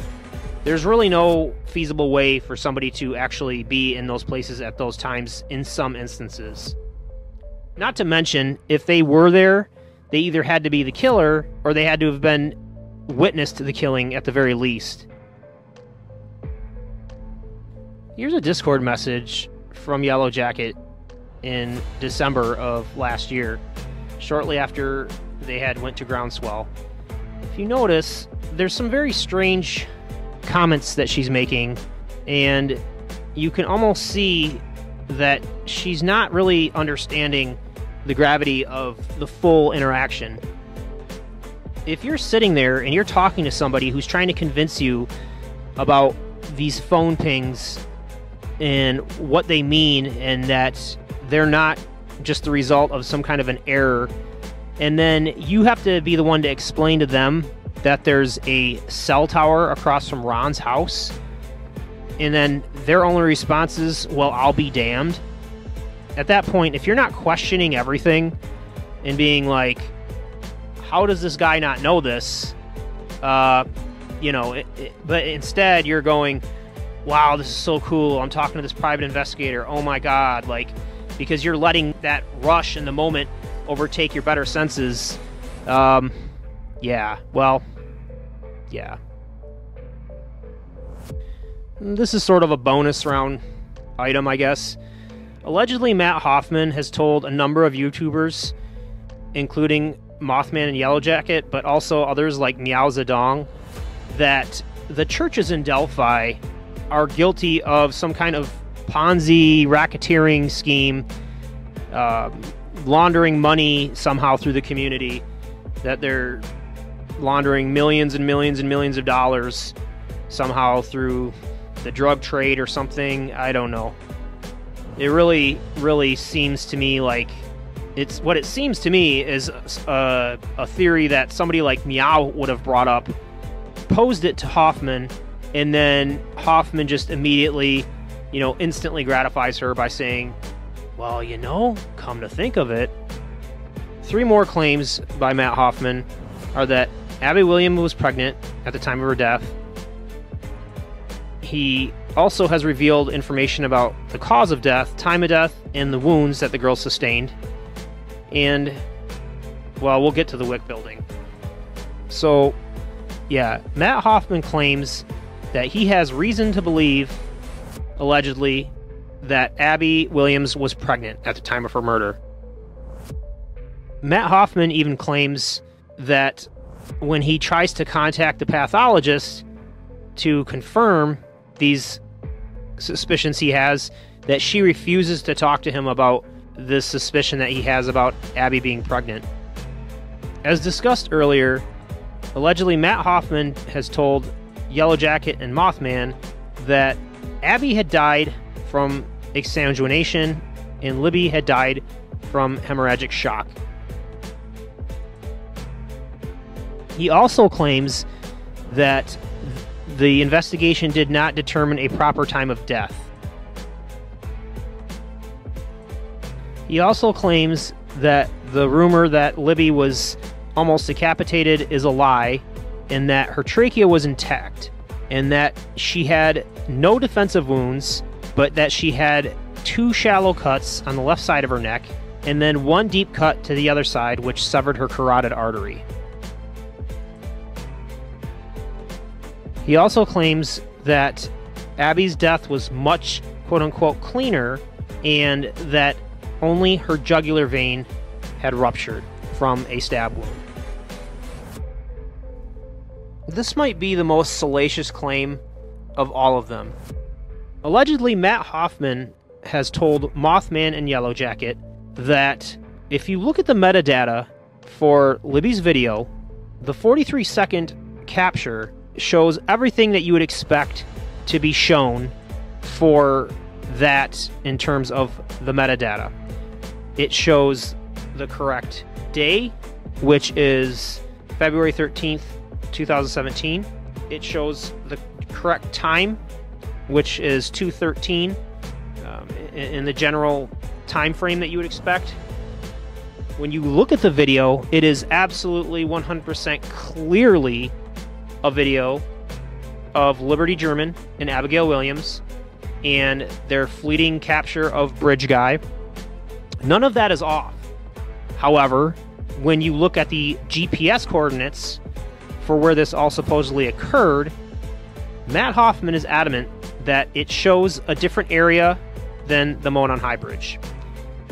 There's really no feasible way for somebody to actually be in those places at those times in some instances. Not to mention, if they were there, they either had to be the killer or they had to have been witness to the killing at the very least. Here's a Discord message from Yellow Jacket in December of last year, shortly after they had went to Groundswell. If you notice, there's some very strange comments that she's making, and you can almost see that she's not really understanding the gravity of the full interaction. If you're sitting there and you're talking to somebody who's trying to convince you about these phone pings and what they mean, and that they're not just the result of some kind of an error, and then you have to be the one to explain to them that there's a cell tower across from Ron's house, and then their only response is, well, I'll be damned. At that point, if you're not questioning everything and being like, how does this guy not know this? But instead you're going, wow, this is so cool. I'm talking to this private investigator. Oh my God. Because you're letting that rush in the moment overtake your better senses. Yeah. This is sort of a bonus round item, I guess. Allegedly, Matt Hoffman has told a number of YouTubers, including Mothman and Yellow Jacket, but also others like Meow Zedong, that the churches in Delphi are guilty of some kind of Ponzi racketeering scheme, laundering money somehow through the community, that they're laundering millions and millions and millions of dollars somehow through the drug trade or something. I don't know. It really seems to me like what it seems to me is a theory that somebody like Meow would have brought up, posed it to Hoffman, and then Hoffman just immediately, instantly gratifies her by saying, well, come to think of it. 3 more claims by Matt Hoffman are that Abby Williams was pregnant at the time of her death. He also has revealed information about the cause of death, time of death, and the wounds that the girl sustained. And, well, we'll get to the WIC building. So, yeah, Matt Hoffman claims that he has reason to believe, allegedly, that Abby Williams was pregnant at the time of her murder. Matt Hoffman even claims that when he tries to contact the pathologist to confirm these suspicions he has, that she refuses to talk to him about this suspicion that he has about Abby being pregnant. As discussed earlier, allegedly Matt Hoffman has told Yellow Jacket and Mothman that Abby had died from exsanguination and Libby had died from hemorrhagic shock. He also claims that the investigation did not determine a proper time of death. He also claims that the rumor that Libby was almost decapitated is a lie, and that her trachea was intact, and that she had no defensive wounds, but that she had 2 shallow cuts on the left side of her neck, and then 1 deep cut to the other side, which severed her carotid artery. He also claims that Abby's death was much, quote-unquote, cleaner, and that only her jugular vein had ruptured from a stab wound. This might be the most salacious claim of all of them. Allegedly, Matt Hoffman has told Mothman and Yellow Jacket that if you look at the metadata for Libby's video, the 43-second capture shows everything that you would expect to be shown for that in terms of the metadata. It shows the correct day, which is February 13th, 2017. It shows the correct time, which is 2:13, in the general time frame that you would expect. When you look at the video, it is absolutely 100% clearly a video of Liberty German and Abigail Williams and their fleeting capture of Bridge Guy. None of that is off. However, when you look at the GPS coordinates for where this all supposedly occurred, Matt Hoffman is adamant that it shows a different area than the Monon High Bridge.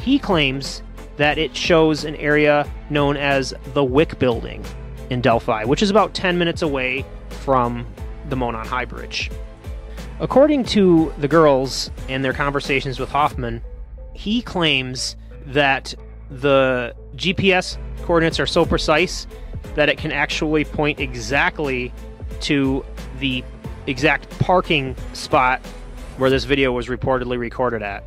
He claims that it shows an area known as the Wick Building in Delphi, which is about 10 minutes away from the Monon High Bridge. According to the girls and their conversations with Hoffman, he claims that the GPS coordinates are so precise that it can actually point exactly to the exact parking spot where this video was reportedly recorded at.